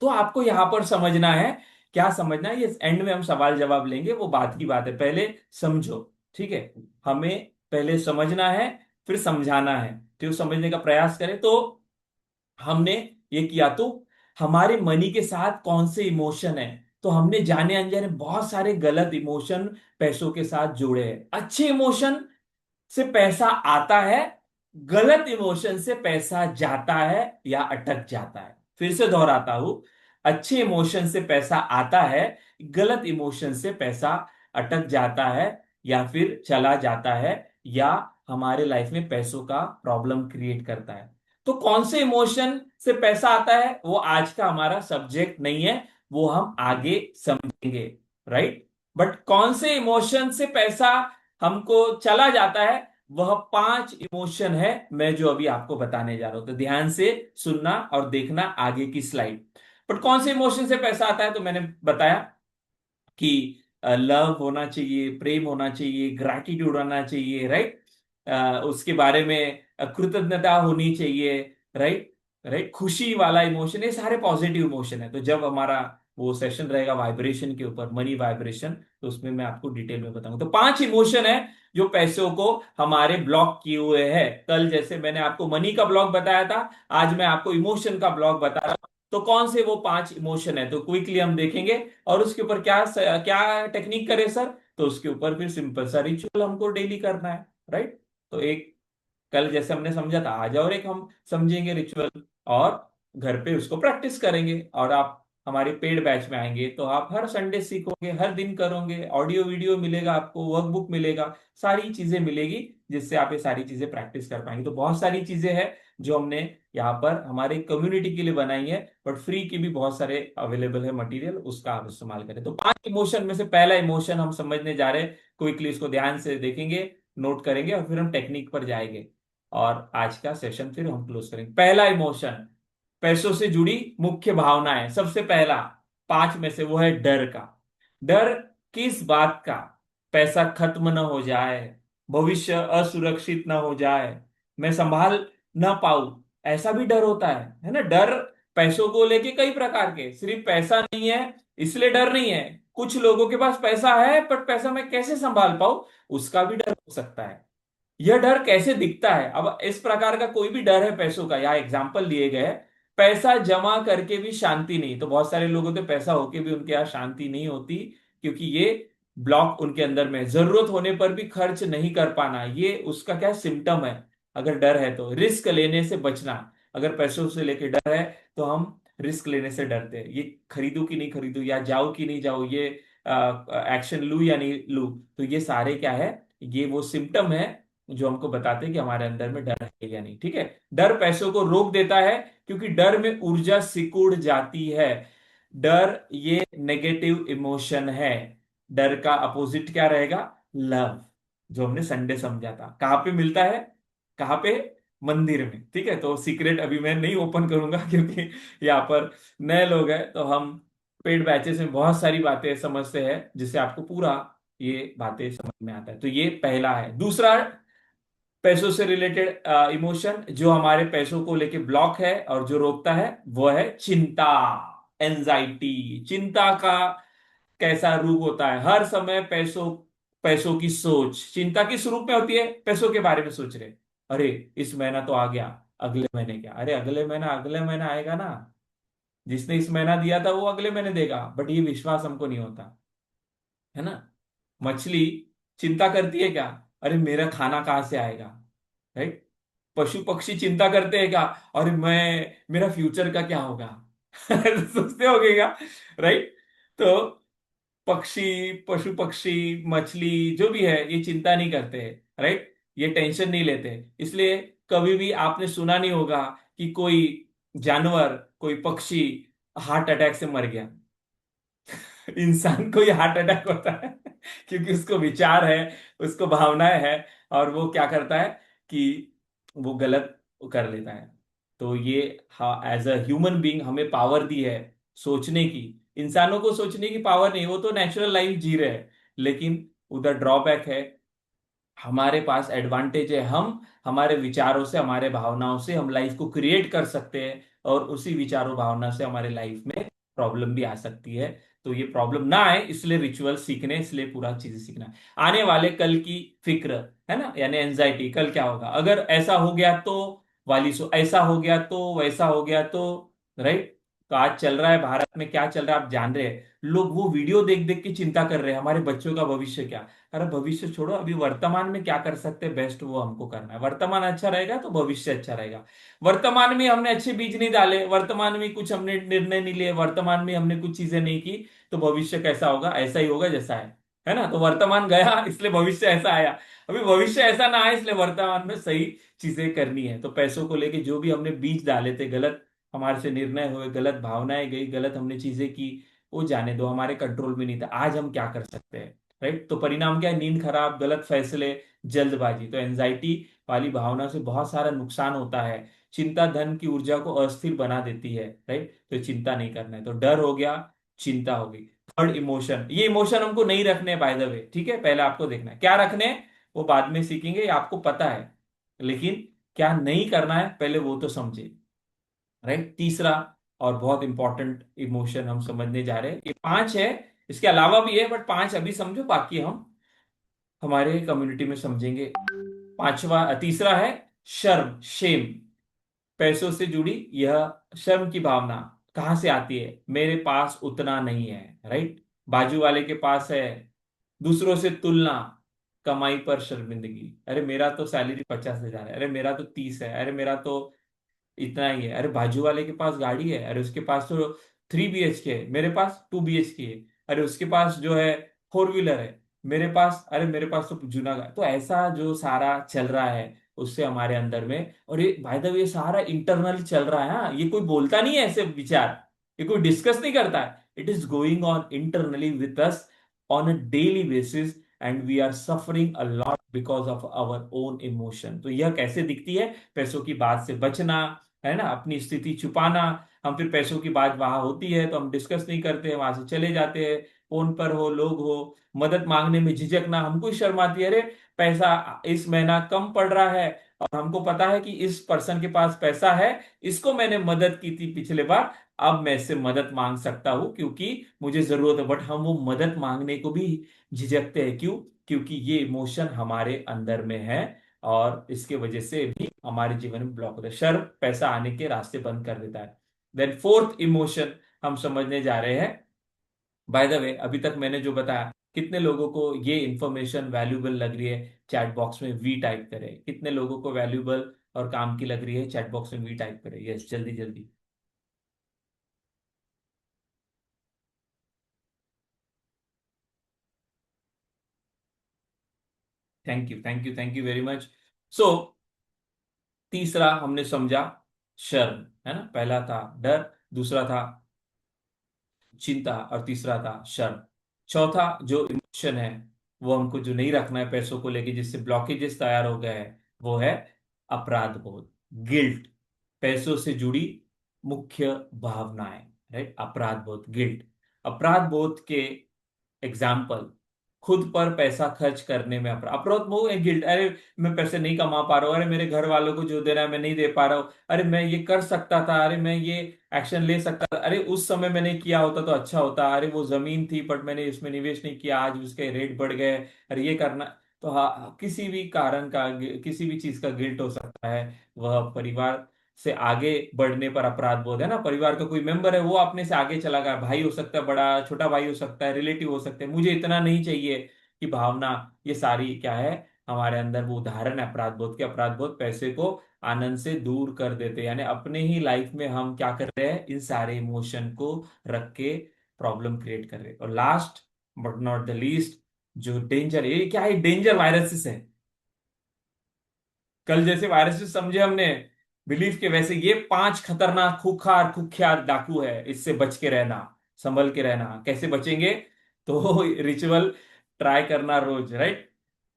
तो आपको यहां पर समझना है, क्या समझना है, ये एंड में हम सवाल जवाब लेंगे, वो बात की बात है, पहले समझो, ठीक है। हमें पहले समझना है, फिर समझाना है। तो समझने का प्रयास करें। तो हमने ये किया, तो हमारे मनी के साथ कौन से इमोशन है, तो हमने जाने अनजाने बहुत सारे गलत इमोशन पैसों के साथ जोड़े हैं। अच्छे इमोशन से पैसा आता है, गलत इमोशन से पैसा जाता है या अटक जाता है। फिर से दोहराता हूं, अच्छे इमोशन से पैसा आता है, गलत इमोशन से पैसा अटक जाता है या फिर चला जाता है, या हमारे लाइफ में पैसों का प्रॉब्लम क्रिएट करता है। तो कौन से इमोशन से पैसा आता है वो आज का हमारा सब्जेक्ट नहीं है, वो हम आगे समझेंगे, राइट? बट कौन से इमोशन से पैसा हमको चला जाता है, वह 5 इमोशन है मैं जो अभी आपको बताने जा रहा हूं। तो ध्यान से सुनना और देखना आगे की स्लाइड। बट कौन से इमोशन से पैसा आता है, तो मैंने बताया कि लव होना चाहिए, प्रेम होना चाहिए, ग्रैटिट्यूड होना चाहिए, राइट? उसके बारे में कृतज्ञता होनी चाहिए, राइट? राइट, खुशी वाला इमोशन, ये सारे पॉजिटिव इमोशन है। तो जब हमारा वो सेशन रहेगा वाइब्रेशन के ऊपर, मनी वाइब्रेशन, तो उसमें मैं आपको डिटेल में बताऊंगा। तो 5 इमोशन है जो पैसों को हमारे ब्लॉक किए हुए हैं। कल जैसे मैंने आपको मनी का ब्लॉक बताया था, आज मैं आपको इमोशन का ब्लॉक बता रहा हूं। तो कौन से वो 5 इमोशन है, तो क्विकली हम देखेंगे। और उसके ऊपर क्या क्या टेक्निक करें सर, तो उसके ऊपर फिर सिंपल सा रिचुअल हमको डेली करना है, राइट? तो एक कल जैसे हमने समझा था, आज और एक हम समझेंगे रिचुअल, और घर पे उसको प्रैक्टिस करेंगे। और आप हमारे पेड बैच में आएंगे तो आप हर संडे सीखोगे, हर दिन करोगे, ऑडियो वीडियो मिलेगा आपको, वर्कबुक मिलेगा, सारी चीजें मिलेगी, जिससे आप ये सारी चीजें प्रैक्टिस कर पाएंगे। तो बहुत सारी चीजें हैं जो हमने यहाँ पर हमारे कम्युनिटी के लिए बनाई है, बट फ्री की भी बहुत सारे अवेलेबल है मटेरियल, उसका आप इस्तेमाल करें। तो 5 इमोशन में से पहला इमोशन हम समझने जा रहे हैं। क्विकली इसको ध्यान से देखेंगे, नोट करेंगे, और फिर हम टेक्निक पर जाएंगे, और आज का सेशन फिर हम क्लोज करेंगे। पहला इमोशन, पैसों से जुड़ी मुख्य भावनाएं, सबसे पहला 5 में से वो है डर का। डर किस बात का? पैसा खत्म ना हो जाए, भविष्य असुरक्षित ना हो जाए, मैं संभाल ना पाऊं, ऐसा भी डर होता है ना? डर पैसों को लेके कई प्रकार के, सिर्फ पैसा नहीं है इसलिए डर नहीं है। कुछ लोगों के पास पैसा है पर पैसा मैं कैसे संभाल पाऊं, उसका भी डर हो सकता है। यह डर कैसे दिखता है? अब इस प्रकार का कोई भी डर है पैसों का, यहाँ एग्जाम्पल दिए गए हैं। पैसा जमा करके भी शांति नहीं, तो बहुत सारे लोगों के पैसा होके भी उनके यहाँ शांति नहीं होती, क्योंकि ये ब्लॉक उनके अंदर में है। जरूरत होने पर भी खर्च नहीं कर पाना, ये उसका क्या सिम्टम है? अगर डर है तो रिस्क लेने से बचना। अगर पैसों से लेके डर है तो हम रिस्क लेने से डरते हैं, ये खरीदू कि नहीं खरीदू, या जाऊं कि नहीं जाऊं, ये एक्शन लू या नहीं लू। तो ये सारे क्या है, ये वो सिम्टम है जो हमको बताते हैं कि हमारे अंदर में डर है या नहीं, ठीक है। डर पैसों को रोक देता है, क्योंकि डर में ऊर्जा सिकुड़ जाती है। डर ये नेगेटिव इमोशन है। डर का अपोजिट क्या रहेगा? लव। जो हमने संडे समझा था। कहाँ पे मिलता है? कहाँ पे? मंदिर में। ठीक है, तो सीक्रेट अभी मैं नहीं ओपन करूंगा क्योंकि यहाँ पर नए लोग हैं, तो हम पेड बैचेस में बहुत सारी बातें समझते हैं जिससे आपको पूरा ये बातें समझ में आता है। तो ये पहला है। दूसरा, पैसों से रिलेटेड इमोशन जो हमारे पैसों को लेके ब्लॉक है और जो रोकता है, वो है चिंता, एंजाइटी। चिंता का कैसा रूप होता है? हर समय पैसों, पैसों की सोच। चिंता किस रूप में होती है? पैसों के बारे में सोच रहे, अरे इस महीना तो आ गया, अगले महीने क्या? अरे अगले महीना आएगा ना, जिसने इस महीना दिया था वो अगले महीने देगा, बट ये विश्वास हमको नहीं होता है ना। मछली चिंता करती है क्या? अरे मेरा खाना कहाँ से आएगा? राइट। पशु पक्षी चिंता करते हैं क्या? और मैं, मेरा फ्यूचर का क्या होगा? सोचते होगे क्या? राइट। तो पक्षी, पशु पक्षी, मछली जो भी है, ये चिंता नहीं करते हैं। राइट, ये टेंशन नहीं लेते। इसलिए कभी भी आपने सुना नहीं होगा कि कोई जानवर, कोई पक्षी हार्ट अटैक से मर गया। इंसान को ही हार्ट अटैक होता है क्योंकि उसको विचार है, उसको भावनाएं है, और वो क्या करता है कि वो गलत कर लेता है। तो ये, हाँ, एज अ ह्यूमन बीइंग हमें पावर दी है सोचने की। इंसानों को सोचने की पावर नहीं, वो तो नेचुरल लाइफ जी रहे हैं। लेकिन उधर ड्रॉबैक है, हमारे पास एडवांटेज है। हम हमारे विचारों से, हमारे भावनाओं से हम लाइफ को क्रिएट कर सकते हैं, और उसी विचारों भावना से हमारे लाइफ में प्रॉब्लम भी आ सकती है। तो ये प्रॉब्लम ना आए इसलिए रिचुअल सीखने, इसलिए पूरा चीजें सीखना है। आने वाले कल की फिक्र, है ना, यानी एंजाइटी, कल क्या होगा, अगर ऐसा हो गया तो, वाली सो ऐसा हो गया तो, वैसा हो गया तो। राइट। तो आज चल रहा है भारत में, क्या चल रहा है आप जान रहे हैं। लोग वो वीडियो देख देख के चिंता कर रहे हैं, हमारे बच्चों का भविष्य क्या। अरे भविष्य छोड़ो, अभी वर्तमान में क्या कर सकते हैं बेस्ट, वो हमको करना है। वर्तमान अच्छा रहेगा तो भविष्य अच्छा रहेगा। वर्तमान में हमने अच्छे बीज नहीं डाले, वर्तमान में कुछ हमने निर्णय नहीं लिए, वर्तमान में हमने कुछ चीजें नहीं की, तो भविष्य कैसा होगा? ऐसा ही होगा जैसा है ना। तो वर्तमान गया इसलिए भविष्य ऐसा आया। अभी भविष्य ऐसा ना आए इसलिए वर्तमान में सही चीजें करनी है। तो पैसों को लेके जो भी हमने बीज डाले थे, गलत हमारे से निर्णय हुए, गलत भावनाएं गई, गलत हमने चीजें की, वो जाने दो, हमारे कंट्रोल में नहीं था। आज हम क्या कर सकते हैं? राइट। तो परिणाम क्या है? नींद खराब, गलत फैसले, जल्दबाजी। तो एंजाइटी वाली भावना से बहुत सारा नुकसान होता है। चिंता धन की ऊर्जा को अस्थिर बना देती है। राइट। तो चिंता नहीं करना है। तो डर हो गया, चिंता हो गई। Third, emotion. ये इमोशन हमको नहीं रखने, बाय द वे, ठीक है। पहले आपको देखना है क्या रखने हैं, वो बाद में सीखेंगे, ये आपको पता है। लेकिन क्या नहीं करना है पहले वो तो समझे। राइट। तीसरा और बहुत इंपॉर्टेंट इमोशन हम समझने जा रहे हैं, ये पांच है, इसके अलावा भी है, बट पांच अभी समझो, बाकी हम हमारे कम्युनिटी में समझेंगे। पांचवा, तीसरा है शर्म, शेम। पैसों से जुड़ी यह शर्म की भावना कहां से आती है? मेरे पास उतना नहीं है। राइट। बाजू वाले के पास है। दूसरों से तुलना, कमाई पर शर्मिंदगी। अरे मेरा तो सैलरी 50,000 है, अरे मेरा तो 30 है, अरे मेरा तो इतना ही है। अरे बाजू वाले के पास गाड़ी है, अरे उसके पास तो 3 BHK है, मेरे पास 2 BHK है। अरे उसके पास जो है 4 व्हीलर है, मेरे पास, अरे मेरे पास तो जूना तो ऐसा जो सारा चल रहा है उससे हमारे अंदर में। और ये भाई साहब, ये सारा इंटरनल चल रहा है। हाँ, ये कोई बोलता नहीं है ऐसे विचार, ये कोई डिस्कस नहीं करता है। It is going on internally with us on a daily basis, and we are suffering a lot because of our own emotion. तो यह कैसे दिखती है? पैसों की बात से बचना, है ना, अपनी स्थिति छुपाना। हम फिर पैसों की बात वहां होती है तो हम डिस्कस नहीं करते, वहां से चले जाते हैं। फोन पर हो, लोग हो, मदद मांगने में झिझकना, हमको ही शर्म आती है। अरे पैसा इस महीना कम पड़ रहा है, और हमको पता है कि इस पर्सन के पास पैसा है, इसको मैंने मदद की थी पिछले बार, अब मैं इससे मदद मांग सकता हूं क्योंकि मुझे जरूरत है। बट हम वो मदद मांगने को भी झिझकते हैं। क्यों? क्योंकि ये इमोशन हमारे अंदर में है, और इसके वजह से भी हमारे जीवन में ब्लॉक होता है। शर्म पैसा आने के रास्ते बंद कर देता है। देन फोर्थ इमोशन हम समझने जा रहे हैं। बाय द वे, अभी तक मैंने जो बताया, कितने लोगों को ये इंफॉर्मेशन वैल्यूबल लग रही है? चैट बॉक्स में वी टाइप करें। कितने लोगों को वैल्यूबल और काम की लग रही है? चैट बॉक्स में वी टाइप करें। यस, जल्दी जल्दी। Thank you, thank you, thank you very much. So तीसरा हमने समझा शर्म, है ना, पहला था डर, दूसरा था चिंता, और तीसरा था शर्म। चौथा जो इमोशन है वो हमको जो नहीं रखना है पैसों को लेके, जिससे ब्लॉकेजेस तैयार हो गए हैं, वो है अपराध बोध, गिल्ट। पैसों से जुड़ी मुख्य भावनाएं, राइट? अपराध बोध, गिल्ट। अपराध बोध के एग्जाम्पल, खुद पर पैसा खर्च करने में अपराध, अपराध वो है गिल्ट। अरे मैं पैसे नहीं कमा पा रहा हूँ, अरे मेरे घर वालों को जो देना है मैं नहीं दे पा रहा हूँ, अरे मैं ये कर सकता था, अरे मैं ये एक्शन ले सकता था, अरे उस समय मैंने किया होता तो अच्छा होता, अरे वो जमीन थी बट मैंने इसमें निवेश नहीं किया, आज उसके रेट बढ़ गए, अरे ये करना। तो हाँ, किसी भी कारण का, किसी भी चीज का गिल्ट हो सकता है। वह परिवार से आगे बढ़ने पर अपराध बोध है ना, परिवार का कोई मेंबर है वो अपने से आगे चला गया, भाई हो सकता है, बड़ा छोटा भाई हो सकता है, रिलेटिव हो सकते हैं, मुझे इतना नहीं चाहिए कि भावना, ये सारी क्या है हमारे अंदर, वो उदाहरण है अपराध बोध के। अपराध बोध पैसे को आनंद से दूर कर देते हैं, यानी अपने ही लाइफ में हम क्या कर रहे हैं, इन सारे इमोशन को रख के प्रॉब्लम क्रिएट कर रहे हैं। और last but not the least, जो डेंजर, ये क्या है, डेंजर वायरसेस है। कल जैसे वायरसेस समझे हमने बिलीफ के, वैसे ये 5 खतरनाक खूंखार कुख्यात डाकू है, इससे बच के रहना, संभल के रहना। कैसे बचेंगे? तो रिचुअल ट्राई करना रोज, राइट?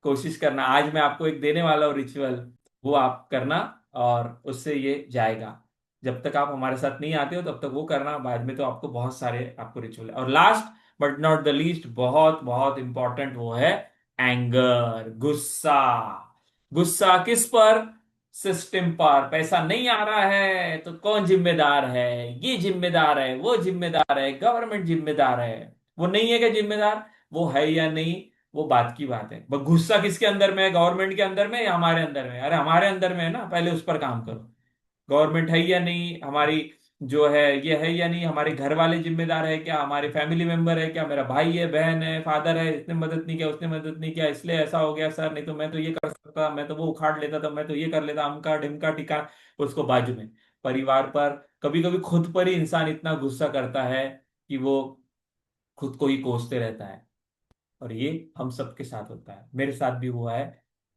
कोशिश करना। आज मैं आपको एक देने वाला हूँ रिचुअल, वो आप करना, और उससे ये जाएगा। जब तक आप हमारे साथ नहीं आते हो तब तक वो करना, बाद में तो आपको बहुत सारे आपको रिचुअल। और last but not the least, बहुत बहुत इंपॉर्टेंट, वो है एंगर, गुस्सा। गुस्सा किस पर? सिस्टम पर। पैसा नहीं आ रहा है तो कौन जिम्मेदार है? ये जिम्मेदार है, वो जिम्मेदार है, गवर्नमेंट जिम्मेदार है। वो नहीं है क्या जिम्मेदार? वो है या नहीं, वो बात की बात है। बस गुस्सा किसके अंदर में है, गवर्नमेंट के अंदर में या हमारे अंदर में? अरे हमारे अंदर में है ना, पहले उस पर काम करो। गवर्नमेंट है या नहीं हमारी, जो है ये है या नहीं, हमारे घर वाले जिम्मेदार है क्या, हमारे फैमिली मेंबर है क्या, मेरा भाई है, बहन है, फादर है, इसने मदद नहीं किया, उसने मदद नहीं किया, इसलिए ऐसा हो गया सर, नहीं तो मैं तो ये कर सकता, मैं तो वो उखाड़ लेता था, मैं तो ये कर लेता, अमका ढिमका टिका। उसको बाजू में, परिवार पर, कभी कभी खुद पर ही इंसान इतना गुस्सा करता है कि वो खुद को ही कोसते रहता है। और ये हम सबके साथ होता है, मेरे साथ भी हुआ है,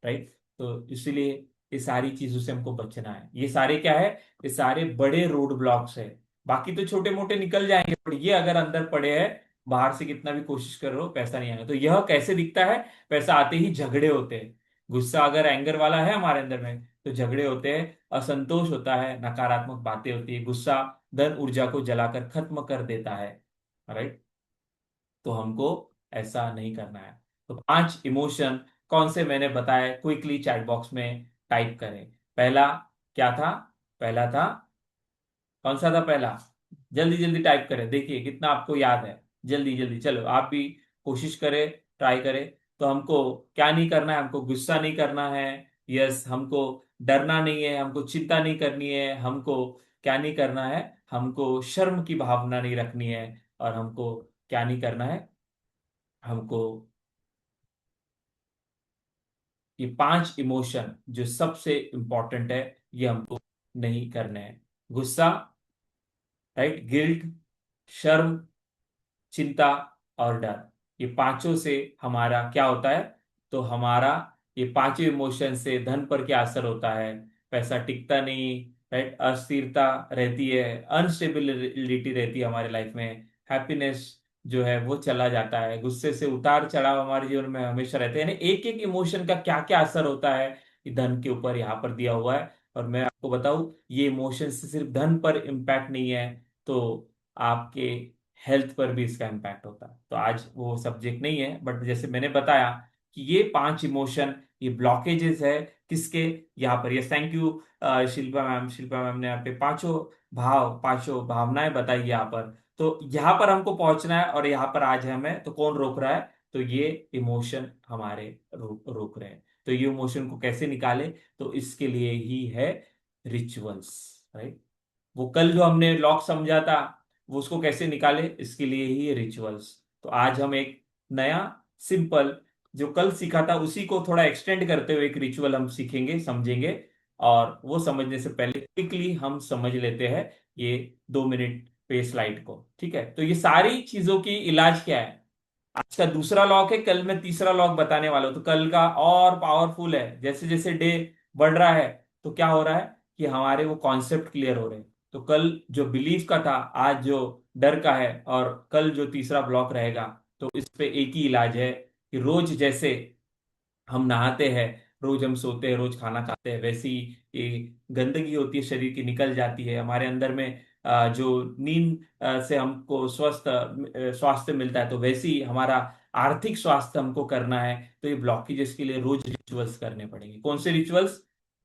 राइट? तो इसीलिए ये सारी चीजों से हमको बचना है। ये सारे क्या है, ये सारे बड़े रोड ब्लॉक्स है। बाकी तो छोटे मोटे निकल जाएंगे, पर ये अगर अंदर पड़े हैं, बाहर से कितना भी कोशिश कर रहे हो पैसा नहीं आएगा। तो यह कैसे दिखता है? पैसा आते ही झगड़े होते हैं। गुस्सा अगर एंगर वाला है हमारे अंदर में, तो झगड़े होते हैं, असंतोष होता है, नकारात्मक बातें होती है। गुस्सा धन ऊर्जा को जलाकर खत्म कर देता है, राइट? तो हमको ऐसा नहीं करना है। तो 5 इमोशन कौन से मैंने बताए, क्विकली चैट बॉक्स में टाइप करें। पहला क्या था? पहला था, कौन सा था पहला? जल्दी जल्दी टाइप करें, देखिए कितना आपको याद है। जल्दी जल्दी चलो, आप भी कोशिश करें, ट्राई करें। तो हमको क्या नहीं करना है? हमको गुस्सा नहीं करना है, यस। हमको डरना नहीं है, हमको चिंता नहीं करनी है, हमको क्या नहीं करना है? हमको शर्म की भावना नहीं रखनी है, और हमको क्या नहीं करना है? हमको ये 5 इमोशन जो सबसे इंपॉर्टेंट है, ये हमको नहीं करने हैं। गुस्सा, राइट, गिल्ट, शर्म, चिंता और डर। ये पांचों से हमारा क्या होता है? तो हमारा ये पांचों इमोशन से धन पर क्या असर होता है? पैसा टिकता नहीं, राइट, अस्थिरता रहती है, अनस्टेबिलिटी रहती है हमारे लाइफ में, हैप्पीनेस जो है वो चला जाता है, गुस्से से उतार चढ़ाव हमारे जीवन में हमेशा रहते हैं। यानी एक एक इमोशन का क्या क्या असर होता है, ये धन के ऊपर यहाँ पर दिया हुआ है। और मैं आपको बताऊं, ये इमोशन से सिर्फ धन पर इम्पैक्ट नहीं है, तो आपके हेल्थ पर भी इसका इम्पैक्ट होता है। तो आज वो सब्जेक्ट नहीं है, बट जैसे मैंने बताया कि ये 5 इमोशन, ये ब्लॉकेजेस है किसके, यहाँ पर। ये thank you Shilpa ma'am, Shilpa ma'am ने यहाँ पे पांचों भाव, पांचों भावनाएं बताई यहाँ पर। तो यहाँ पर हमको पहुंचना है, और यहाँ पर आज हमें तो कौन रोक रहा है? तो ये इमोशन हमारे रोक रहे हैं। तो ये इमोशन को कैसे निकाले? तो इसके लिए ही है रिचुअल्स, राइट? वो कल जो हमने लॉक समझा था, वो उसको कैसे निकाले, इसके लिए ही रिचुअल्स। तो आज हम एक नया सिंपल, जो कल सीखा था उसी को थोड़ा एक्सटेंड करते हुए एक रिचुअल हम सीखेंगे, समझेंगे। और वो समझने से पहले क्विकली हम समझ लेते हैं ये 2 मिनट पे स्लाइड को, ठीक है? तो ये सारी चीजों की इलाज क्या है? आज का दूसरा लॉक है, कल मैं तीसरा लॉक बताने वाला हूं। तो कल का और पावरफुल है, जैसे जैसे डे बढ़ रहा है तो क्या हो रहा है कि हमारे वो कॉन्सेप्ट क्लियर हो रहे हैं। तो कल जो बिलीफ का था, आज जो डर का है, और कल जो तीसरा ब्लॉक रहेगा, तो इस पे एक ही इलाज है, कि रोज जैसे हम नहाते हैं, रोज हम सोते हैं, रोज खाना खाते हैं, वैसी ये गंदगी होती है शरीर की निकल जाती है हमारे अंदर में। जो नींद से हमको स्वास्थ्य मिलता है, तो वैसे ही हमारा आर्थिक स्वास्थ्य हमको करना है। तो ये ब्लॉकेजेस के लिए रोज रिचुअल्स करने पड़ेंगे। कौन से रिचुअल्स?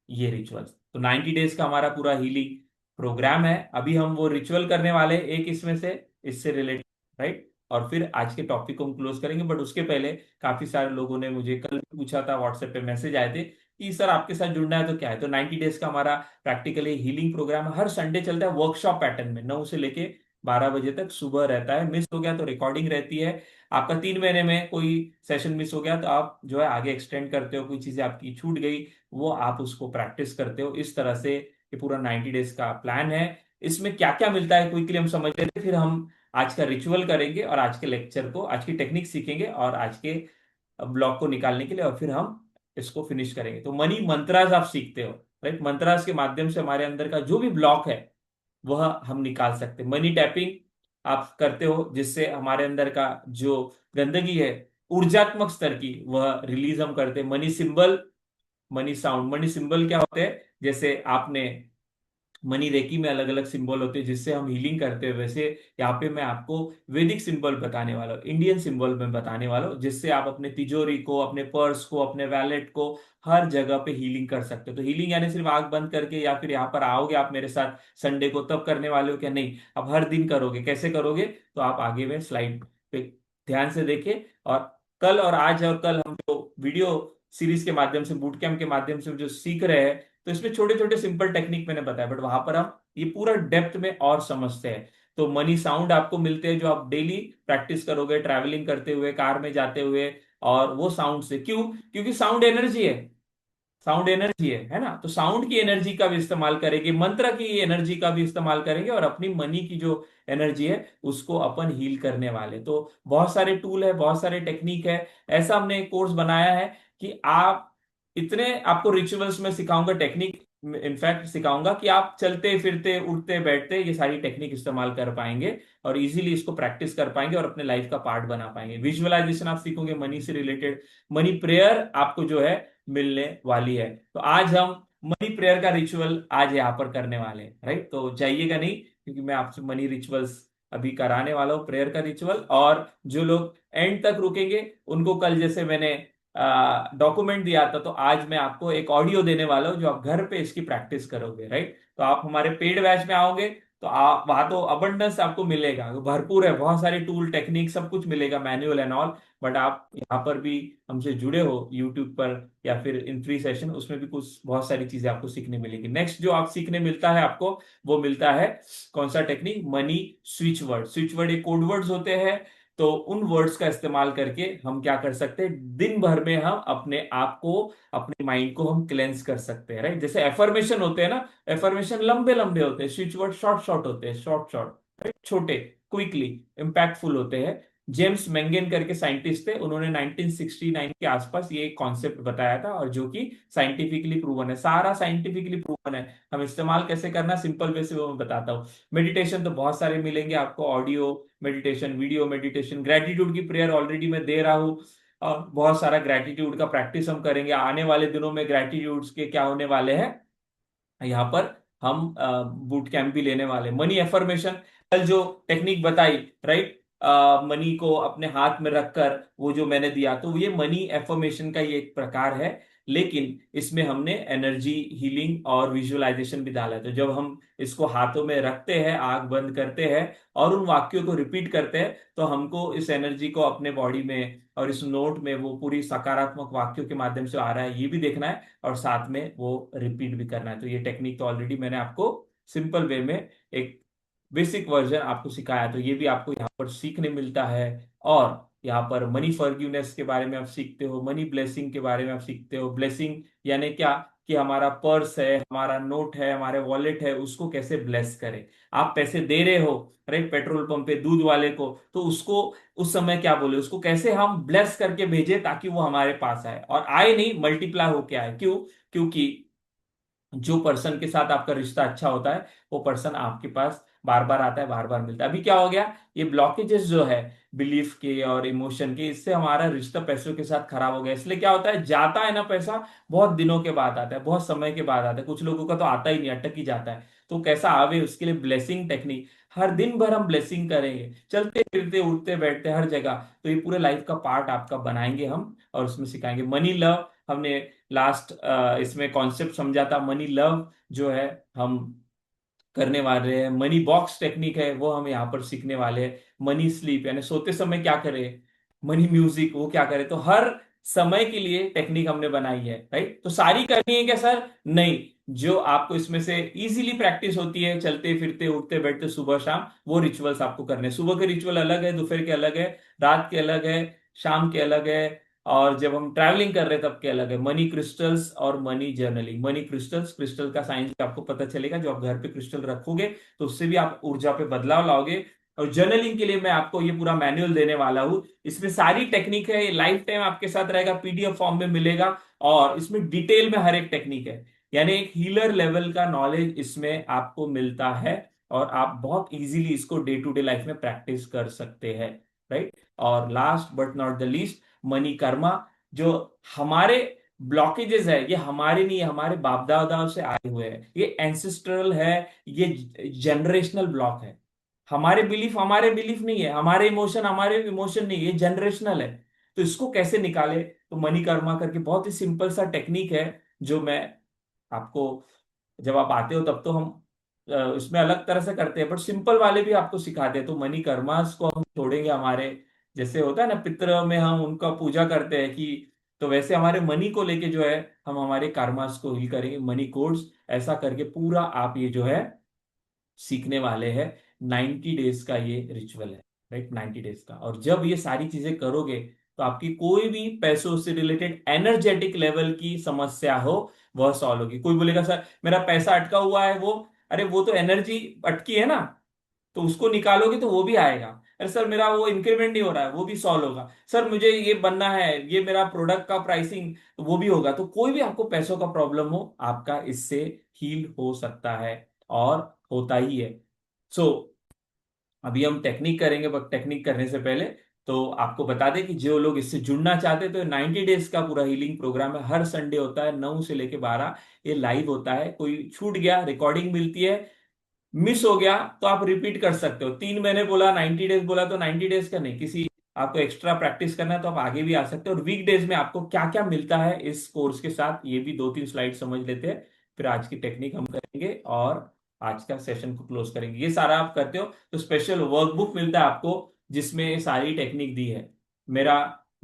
ये रिचुअल्स। तो 90 डेज का हमारा पूरा हीलिंग प्रोग्राम है। अभी हम वो रिचुअल करने वाले एक इसमें से, इससे रिलेटेड, राइट। और फिर आज के टॉपिक को हम क्लोज करेंगे। बट उसके पहले काफी सारे लोगों ने मुझे कल भी पूछा था, व्हाट्सएप पे मैसेज आए थे कि सर आपके साथ जुड़ना है तो क्या है। तो 90 डेज का हमारा प्रैक्टिकली हीलिंग प्रोग्राम हर संडे चलता है वर्कशॉप पैटर्न में, 9 से लेके 12 बजे तक सुबह रहता है। मिस हो गया तो रिकॉर्डिंग रहती है। आपका 3 महीने में कोई सेशन मिस हो गया तो आप जो है आगे एक्सटेंड करते हो, कोई चीजें आपकी छूट गई वो आप उसको प्रैक्टिस करते हो। इस तरह से ये पूरा 90 डेज का प्लान है। इसमें क्या क्या मिलता है क्विकली हम समझ लेते हैं, फिर हम आज का रिचुअल करेंगे और आज के लेक्चर को, आज की टेक्निक सीखेंगे और आज के ब्लॉक को निकालने के लिए, और फिर हम इसको फिनिश करेंगे। तो मनी मंत्रास आप सीखते हो, राइट। मंत्रास के माध्यम से हमारे अंदर का जो भी ब्लॉक है वह हम निकाल सकते हैं। मनी टैपिंग आप करते हो, जिससे हमारे अंदर का जो गंदगी है ऊर्जात्मक स्तर की, वह रिलीज हम करते हैं। Money symbol, money sound. Money symbol क्या होते हैं? जैसे आपने मनी रेकी में अलग अलग सिंबल होते हैं जिससे हम हीलिंग करते हैं, वैसे यहाँ पे मैं आपको वैदिक सिंबल बताने वाला हूँ, इंडियन सिंबल में बताने वाला हूँ, जिससे आप अपने तिजोरी को, अपने पर्स को, अपने वैलेट को, हर जगह पे हीलिंग कर सकते हो। तो हीलिंग यानी सिर्फ आंख बंद करके या फिर यहाँ पर आओगे आप मेरे साथ संडे को तब करने वाले हो क्या? नहीं, आप हर दिन करोगे। कैसे करोगे? तो आप आगे में स्लाइड पे ध्यान से देखें। और कल और आज और कल हम जो वीडियो सीरीज के माध्यम से, बूट कैम्प के माध्यम से जो सीख रहे हैं, तो इसमें छोटे छोटे सिंपल टेक्निक मैंने बताया, बट वहां पर हम ये पूरा डेप्थ में और समझते हैं। तो मनी साउंड आपको मिलते हैं जो आप डेली प्रैक्टिस करोगे, ट्रैवलिंग करते हुए, कार में जाते हुए। और वो साउंड से क्यों? क्योंकि साउंड एनर्जी है। साउंड एनर्जी है ना। तो साउंड की एनर्जी का भी इस्तेमाल करेंगे, मंत्र की एनर्जी का भी इस्तेमाल करेंगे, और अपनी मनी की जो एनर्जी है उसको अपन हील करने वाले। तो बहुत सारे टूल है, बहुत सारे टेक्निक है। ऐसा हमने एक कोर्स बनाया है कि आप इतने, आपको रिचुअल्स में सिखाऊंगा, टेक्निक इनफैक्ट सिखाऊंगा कि आप चलते फिरते उठते बैठते ये सारी टेक्निक इस्तेमाल कर पाएंगे और इजीली इसको प्रैक्टिस कर पाएंगे और अपने लाइफ का पार्ट बना पाएंगे। विजुअलाइजेशन आप सीखोगे मनी से रिलेटेड। मनी प्रेयर आपको जो है मिलने वाली है। तो आज हम मनी प्रेयर का रिचुअल आज यहाँ पर करने वाले हैं, राइट। तो जाइएगा नहीं, क्योंकि मैं आपसे मनी रिचुअल्स अभी कराने वाला हूँ, प्रेयर का रिचुअल। और जो लोग एंड तक रुकेंगे उनको कल जैसे मैंने डॉक्यूमेंट दिया था, तो आज मैं आपको एक ऑडियो देने वाला हूँ जो आप घर पे इसकी प्रैक्टिस करोगे, राइट। तो आप हमारे पेड बैच में आओगे तो आप वहां तो अबंडेंस आपको मिलेगा, भरपूर है, बहुत सारे टूल टेक्निक सब कुछ मिलेगा, मैनुअल एंड ऑल। बट आप यहाँ पर भी हमसे जुड़े हो यूट्यूब पर या फिर इन फ्री सेशन, उसमें भी कुछ बहुत सारी चीजें आपको सीखने मिलेगी। नेक्स्ट जो आप सीखने मिलता है आपको, वो मिलता है कौन सा technique? Money switch word. Switch word एक कोड वर्ड्स होते हैं। तो उन वर्ड्स का इस्तेमाल करके हम क्या कर सकते हैं, दिन भर में हम अपने आप को, अपने माइंड को हम क्लेंस कर सकते हैं, राइट। जैसे एफर्मेशन होते हैं ना, एफर्मेशन लंबे लंबे होते हैं, स्विच वर्ड शॉर्ट शॉर्ट होते हैं, शॉर्ट शॉर्ट, राइट, छोटे, क्विकली इम्पैक्टफुल होते हैं। जेम्स मेंगन करके साइंटिस्ट थे, उन्होंने 1969 के आसपास ये कॉन्सेप्ट बताया था, और जो कि साइंटिफिकली प्रूवन है, सारा साइंटिफिकली प्रूवन है। हम इस्तेमाल कैसे करना, सिंपल वे से वो मैं बताता हूँ। मेडिटेशन तो बहुत सारे मिलेंगे आपको, audio meditation, video meditation, gratitude की प्रेयर ऑलरेडी मैं दे रहा हूँ। और बहुत सारा ग्रेटिट्यूड का प्रैक्टिस हम करेंगे आने वाले दिनों में। ग्रेटिट्यूड्स के क्या होने वाले हैं यहाँ पर, हम बूट कैंप भी लेने वाले। मनी एफर्मेशन, कल जो टेक्निक बताई, राइट, मनी को अपने हाथ में रखकर वो जो मैंने दिया, तो ये मनी एफर्मेशन का ये एक प्रकार है। लेकिन इसमें हमने एनर्जी हीलिंग और विजुअलाइजेशन भी डाला है। तो जब हम इसको हाथों में रखते हैं, आंख बंद करते हैं और उन वाक्यों को रिपीट करते हैं, तो हमको इस एनर्जी को अपने बॉडी में और इस नोट में वो पूरी सकारात्मक वाक्यों के माध्यम से आ रहा है ये भी देखना है, और साथ में वो रिपीट भी करना है। तो ये टेक्निक तो ऑलरेडी मैंने आपको सिंपल वे में एक बेसिक वर्जन आपको सिखाया, तो ये भी आपको यहाँ पर सीखने मिलता है। और यहाँ पर मनी फॉरगिवनेस के बारे में आप सीखते हो, मनी ब्लेसिंग के बारे में आप सीखते हो। ब्लेसिंग यानी क्या? कि हमारा पर्स है, हमारा नोट है, हमारे वॉलेट है, उसको कैसे ब्लेस करें। आप पैसे दे रहे हो, राइट, पेट्रोल पंप पे दूध वाले को, तो उसको उस समय क्या बोले, उसको कैसे हम ब्लेस करके भेजे ताकि वो हमारे पास आए, और आए नहीं, मल्टीप्लाई होके आए। क्यों? क्योंकि जो पर्सन के साथ आपका रिश्ता अच्छा होता है वो पर्सन आपके पास बार बार आता है, बार बार मिलता है। अभी क्या हो गया, ये ब्लॉकेजेस जो है बिलीफ के और इमोशन के, इससे हमारा रिश्ता पैसों के साथ खराब हो गया। इसलिए क्या होता है, जाता है ना पैसा, बहुत दिनों के बाद आता है, बहुत समय के बाद आता है, कुछ लोगों का तो आता ही नहीं, अटक ही जाता है। तो कैसा आवे, उसके लिए ब्लेसिंग टेक्निक, हर दिन भर हम ब्लेसिंग करेंगे, चलते फिरते उठते बैठते हर जगह, तो ये पूरे लाइफ का पार्ट आपका बनाएंगे हम, और उसमें सिखाएंगे। मनी लव हमने लास्ट इसमें कॉन्सेप्ट समझा था, मनी लव जो है हम करने वाले हैं। मनी बॉक्स टेक्निक है वो हम यहाँ पर सीखने वाले हैं। मनी स्लीप यानी सोते समय क्या करें, मनी म्यूजिक वो क्या करें, तो हर समय के लिए टेक्निक हमने बनाई है, राइट। तो सारी करनी है क्या सर, नहीं, जो आपको इसमें से इजीली प्रैक्टिस होती है, चलते फिरते उठते बैठते सुबह शाम, वो रिचुअल्स आपको करने हैं। सुबह के रिचुअल अलग है, दोपहर के अलग है, रात के अलग है, शाम के अलग है, और जब हम ट्रैवलिंग कर रहे हैं तब के अलग है। मनी क्रिस्टल्स और money journaling. Money crystals, crystal का साइंस आपको पता चलेगा, जो आप घर पे क्रिस्टल रखोगे तो उससे भी आप ऊर्जा पे बदलाव लाओगे। और जर्नलिंग के लिए मैं आपको ये पूरा मैनुअल देने वाला हूं, इसमें सारी टेक्निक है, ये लाइफ टाइम आपके साथ रहेगा, पीडीएफ फॉर्म में मिलेगा, और इसमें डिटेल में हर एक टेक्निक है, यानी एक हीलर लेवल का नॉलेज इसमें आपको मिलता है, और आप बहुत इजीली इसको डे टू डे लाइफ में प्रैक्टिस कर सकते हैं, राइट। और last but not the least, money Karma. जो हमारे ब्लॉकेजेस है, ये हमारे नहीं है, हमारे बाप दादाओं से आए हुए हैं, ये एंसेस्ट्रल है, ये जनरेशनल ब्लॉक है। हमारे बिलीफ नहीं है, हमारे इमोशन नहीं है, ये जनरेशनल है। तो इसको कैसे निकाले, तो मनी कर्मा करके बहुत ही सिंपल सा टेक्निक है, जो मैं आपको, जब आप आते हो तब तो हम उसमें अलग तरह से करते हैं, बट सिंपल वाले भी आपको सिखाते हैं। तो मनी कर्मास को हम छोड़ेंगे, हमारे जैसे होता है ना पितरों में हम उनका पूजा करते हैं कि, तो वैसे हमारे मनी को लेके जो है हम हमारे कर्मास को हील करेंगे, मनी कोड्स, ऐसा करके पूरा आप ये जो है सीखने वाले हैं। 90 डेज का ये रिचुअल है, राइट, 90 डेज का। और जब ये सारी चीजें करोगे तो आपकी कोई भी पैसों से रिलेटेड एनर्जेटिक लेवल की समस्या हो, वह सॉल्व होगी। कोई बोलेगा सर मेरा पैसा अटका हुआ है, वो, अरे वो तो एनर्जी अटकी है ना, तो उसको निकालोगे तो वो भी आएगा। अरे सर मेरा वो इंक्रीमेंट नहीं हो रहा है, वो भी सॉल्व होगा। सर मुझे ये बनना है, ये मेरा प्रोडक्ट का प्राइसिंग, तो वो भी होगा। तो कोई भी आपको पैसों का प्रॉब्लम हो, आपका इससे हील हो सकता है, और होता ही है। सो अभी हम टेक्निक करेंगे, बट टेक्निक करने से पहले तो आपको बता दें कि जो लोग इससे जुड़ना चाहते हैं, तो 90 डेज का पूरा हीलिंग प्रोग्राम है, हर संडे होता है 9 से लेके 12, ये लाइव होता है। कोई छूट गया, रिकॉर्डिंग मिलती है, मिस हो गया तो आप रिपीट कर सकते हो। 3 महीने बोला, 90 डेज बोला, तो 90 डेज का नहीं, किसी आपको एक्स्ट्रा प्रैक्टिस करना है तो आप आगे भी आ सकते हो। और वीक डेज में आपको क्या क्या मिलता है इस कोर्स के साथ, ये भी 2-3 स्लाइड समझ लेते हैं, फिर आज की टेक्निक हम करेंगे, और आज का सेशन को क्लोज करेंगे। ये सारा आप करते हो तो स्पेशल वर्कबुक मिलता है आपको, जिसमें ये सारी टेक्निक दी है। मेरा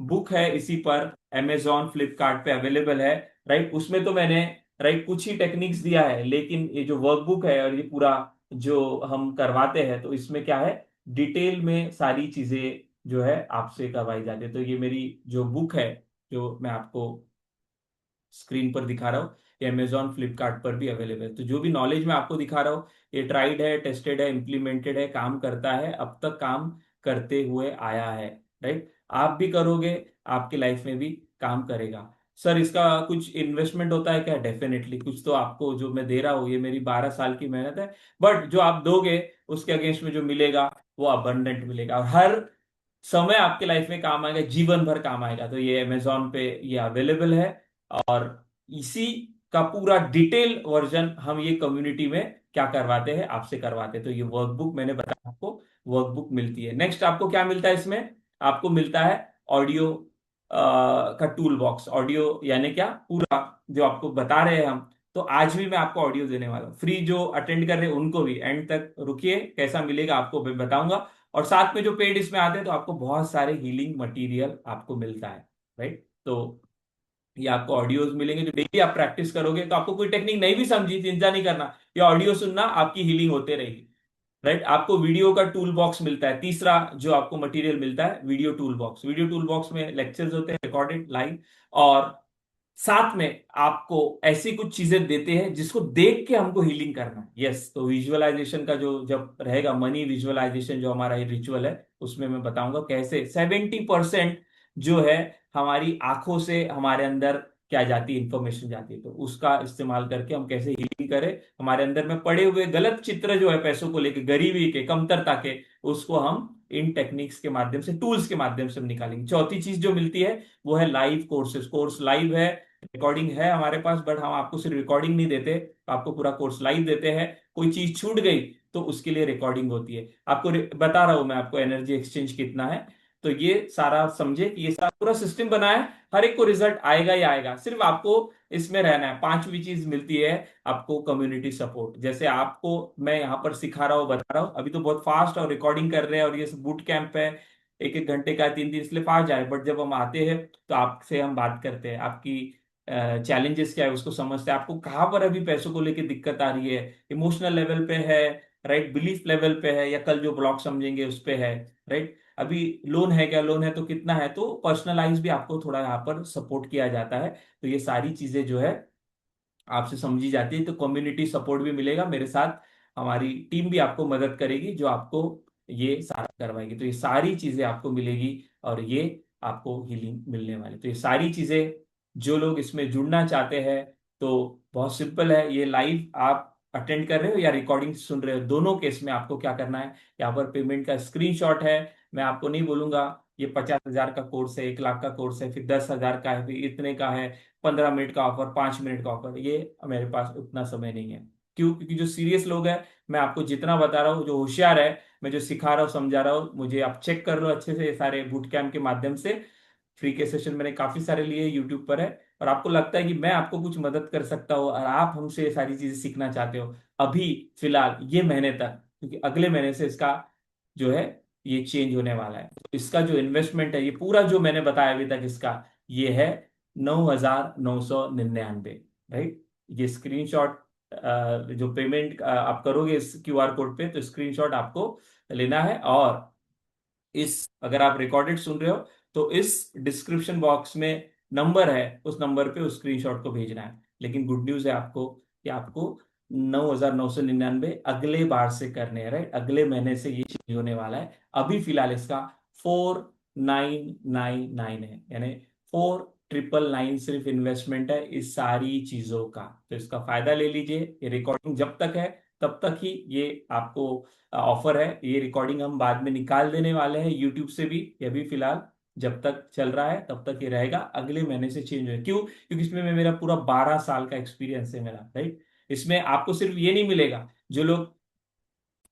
बुक है इसी पर, अमेजॉन फ्लिपकार्ट पे अवेलेबल है, राइट। उसमें तो मैंने, राइट, कुछ ही टेक्निक्स दिया है, लेकिन ये जो वर्कबुक है और ये पूरा जो हम करवाते हैं, तो इसमें क्या है, डिटेल में सारी चीजें जो है आपसे करवाई जाती है। तो ये मेरी जो बुक है, जो मैं आपको स्क्रीन पर दिखा रहा हूँ, ये अमेजॉन फ्लिपकार्ट पर भी अवेलेबल है। तो जो भी नॉलेज मैं आपको दिखा रहा हूँ, ये ट्राइड है, टेस्टेड है, इम्प्लीमेंटेड है, काम करता है, अब तक काम करते हुए आया है, राइट। आप भी करोगे, आपकी लाइफ में भी काम करेगा। सर इसका कुछ इन्वेस्टमेंट होता है क्या, डेफिनेटली कुछ तो आपको, जो मैं दे रहा हूँ ये मेरी 12 साल की मेहनत है, बट जो आप दोगे उसके अगेंस्ट में जो मिलेगा वो अबंडेंट मिलेगा, और हर समय आपके लाइफ में काम आएगा, जीवन भर काम आएगा। तो ये अमेजोन पे ये अवेलेबल है, और इसी का पूरा डिटेल वर्जन हम ये कम्युनिटी में क्या करवाते हैं, आपसे करवाते हैं। तो ये वर्कबुक मैंने बताया आपको, वर्कबुक मिलती है। नेक्स्ट आपको क्या मिलता है इसमें, आपको मिलता है ऑडियो का टूल बॉक्स। ऑडियो यानी क्या, पूरा जो आपको बता रहे हैं हम, तो आज भी मैं आपको ऑडियो देने वाला हूँ फ्री। जो अटेंड कर रहे हैं उनको भी एंड तक रुकिए, कैसा मिलेगा आपको मैं बताऊंगा। और साथ में जो पेड इसमें आते हैं, तो आपको बहुत सारे हीलिंग मटेरियल आपको मिलता है, राइट। तो ये आपको ऑडियोज मिलेंगे, जो डेली आप प्रैक्टिस करोगे तो आपको कोई टेक्निक नहीं भी समझी, चिंता नहीं करना, ये ऑडियो सुनना, आपकी हीलिंग होते रहेगी, राइट। आपको वीडियो का टूल बॉक्स मिलता है। तीसरा जो आपको मटेरियल मिलता है, video tool box. Video tool box में लेक्चर्स होते हैं, रिकॉर्डेड लाइव, और साथ में आपको ऐसी कुछ चीजें देते हैं जिसको देख के हमको हीलिंग करना है। यस, तो विजुअलाइजेशन का जो जब रहेगा, मनी विजुअलाइजेशन जो हमारा ये रिचुअल है, उसमें मैं बताऊंगा कैसे 70% जो है हमारी आंखों से हमारे अंदर क्या जाती है, इंफॉर्मेशन जाती है। तो उसका इस्तेमाल करके हम कैसे हीलिंग करें, हमारे अंदर में पड़े हुए गलत चित्र जो है पैसों को लेके, गरीबी के, कमतरता के, उसको हम इन टेक्निक्स के माध्यम से, टूल्स के माध्यम से हम निकालेंगे। चौथी चीज जो मिलती है वो है लाइव कोर्सेज। कोर्स लाइव है, रिकॉर्डिंग है हमारे पास, बट हम आपको सिर्फ रिकॉर्डिंग नहीं देते, आपको पूरा कोर्स लाइव देते हैं। कोई चीज छूट गई तो उसके लिए रिकॉर्डिंग होती है। आपको बता रहा हूं मैं आपको एनर्जी एक्सचेंज कितना है। तो ये सारा समझे कि ये सारा पूरा सिस्टम बना है, हर एक को रिजल्ट आएगा ही आएगा। सिर्फ आपको इसमें रहना है। पांचवी चीज मिलती है आपको, कम्युनिटी सपोर्ट। जैसे आपको मैं यहाँ पर सिखा रहा हूँ, बता रहा हूँ, अभी तो बहुत फास्ट और रिकॉर्डिंग कर रहे हैं और ये सब बूट कैंप है, एक एक घंटे का, 3 दिन, इसलिए फास्ट जाए। बट जब हम आते हैं तो आपसे हम बात करते हैं, आपकी चैलेंजेस क्या है उसको समझते हैं, आपको कहाँ पर अभी पैसों को लेके दिक्कत आ रही है, इमोशनल लेवल पे है, राइट, बिलीफ लेवल पे है, या कल जो ब्लॉक समझेंगे उस पे है, राइट, अभी लोन है क्या, लोन है तो कितना है। तो पर्सनलाइज भी आपको थोड़ा यहाँ पर सपोर्ट किया जाता है। तो ये सारी चीजें जो है आपसे समझी जाती है। तो कम्युनिटी सपोर्ट भी मिलेगा मेरे साथ, हमारी टीम भी आपको मदद करेगी जो आपको ये सारा करवाएगी। तो ये सारी चीजें आपको मिलेगी और ये आपको हीलिंग मिलने वाली। तो ये सारी चीजें, जो लोग इसमें जुड़ना चाहते हैं, तो बहुत सिंपल है। ये लाइव आप अटेंड कर रहे हो या रिकॉर्डिंग सुन रहे हो, दोनों केस में आपको क्या करना है, यहाँ पर पेमेंट का स्क्रीनशॉट है। मैं आपको नहीं बोलूंगा ये 50,000 का कोर्स है, 1 लाख का कोर्स है, फिर 10,000 का है, फिर इतने का है, 15 मिनट का ऑफर, 5 मिनट का ऑफर। ये मेरे पास उतना समय नहीं है। क्यों? क्योंकि जो सीरियस लोग हैं, मैं आपको जितना बता रहा हूँ, जो होशियार है, मैं जो सिखा रहा हूँ, समझा रहा हूँ, मुझे आप चेक कर लो अच्छे से, ये सारे बूट कैंप के माध्यम से। फ्री के सेशन मैंने काफी सारे लिए, यूट्यूब पर है। और आपको लगता है कि मैं आपको कुछ मदद कर सकता हूँ और आप हमसे ये सारी चीजें सीखना चाहते हो, अभी फिलहाल ये महीने तक, क्योंकि अगले महीने से इसका जो है ये चेंज होने वाला है। तो इसका जो इन्वेस्टमेंट है, ये पूरा जो मैंने बताया अभी तक इसका, ये है 9,999, राइट। ये स्क्रीनशॉट, जो पेमेंट आप करोगे इस क्यूआर कोड पे, तो स्क्रीनशॉट आपको लेना है। और इस, अगर आप रिकॉर्डेड सुन रहे हो, तो इस डिस्क्रिप्शन बॉक्स में नंबर है, उस नंबर पे उस स्क्रीनशॉट को भेजना है। लेकिन गुड न्यूज है आपको कि आपको 9,999 अगले बार से करने हैं, राइट। अगले महीने से ये चेंज होने वाला है। अभी फिलहाल इसका 4,999 है, यानी 4,999 सिर्फ इन्वेस्टमेंट है इस सारी चीजों का। तो इसका फायदा ले लीजिए। ये रिकॉर्डिंग जब तक है तब तक ही ये आपको ऑफर है। ये रिकॉर्डिंग हम बाद में निकाल देने वाले हैं यूट्यूब से भी, ये भी फिलहाल जब तक चल रहा है तब तक ये रहेगा, अगले महीने से चेंज हो। क्यों? क्योंकि इसमें मेरा पूरा 12 साल का एक्सपीरियंस है मेरा, राइट। इसमें आपको सिर्फ ये नहीं मिलेगा, जो लोग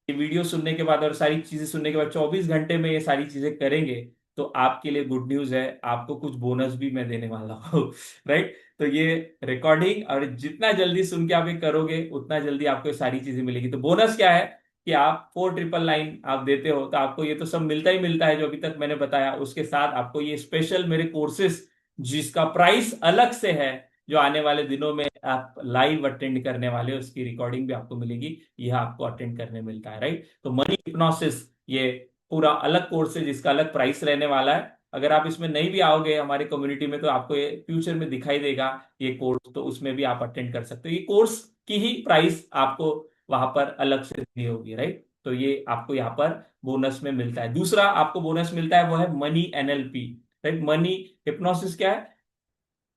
ये वीडियो सुनने के बाद और सारी चीजें सुनने के बाद 24 घंटे में ये सारी चीजें करेंगे, तो आपके लिए गुड न्यूज है, आपको कुछ बोनस भी मैं देने वाला हूँ राइट। तो ये रिकॉर्डिंग, और जितना जल्दी सुन के आप ये करोगे उतना जल्दी आपको ये सारी चीजें मिलेगी। तो बोनस क्या है कि आप 4,999 आप देते हो, तो आपको ये तो सब मिलता ही मिलता है जो अभी तक मैंने बताया। उसके साथ आपको ये स्पेशल मेरे कोर्सेस, जिसका प्राइस अलग से है, जो आने वाले दिनों में आप लाइव अटेंड करने वाले हो, उसकी रिकॉर्डिंग भी आपको मिलेगी, यह आपको अटेंड करने मिलता है, राइट। तो मनी हिप्नोसिस ये पूरा अलग कोर्स है जिसका अलग प्राइस रहने वाला है। अगर आप इसमें नहीं भी आओगे हमारी कम्युनिटी में, तो आपको ये फ्यूचर में दिखाई देगा ये कोर्स, तो उसमें भी आप अटेंड कर सकते हो। ये कोर्स की ही प्राइस आपको वहां पर अलग से दी होगी, राइट। तो ये आपको यहाँ पर बोनस में मिलता है। दूसरा आपको बोनस मिलता है वो है money NLP, right. Money hypnosis क्या है?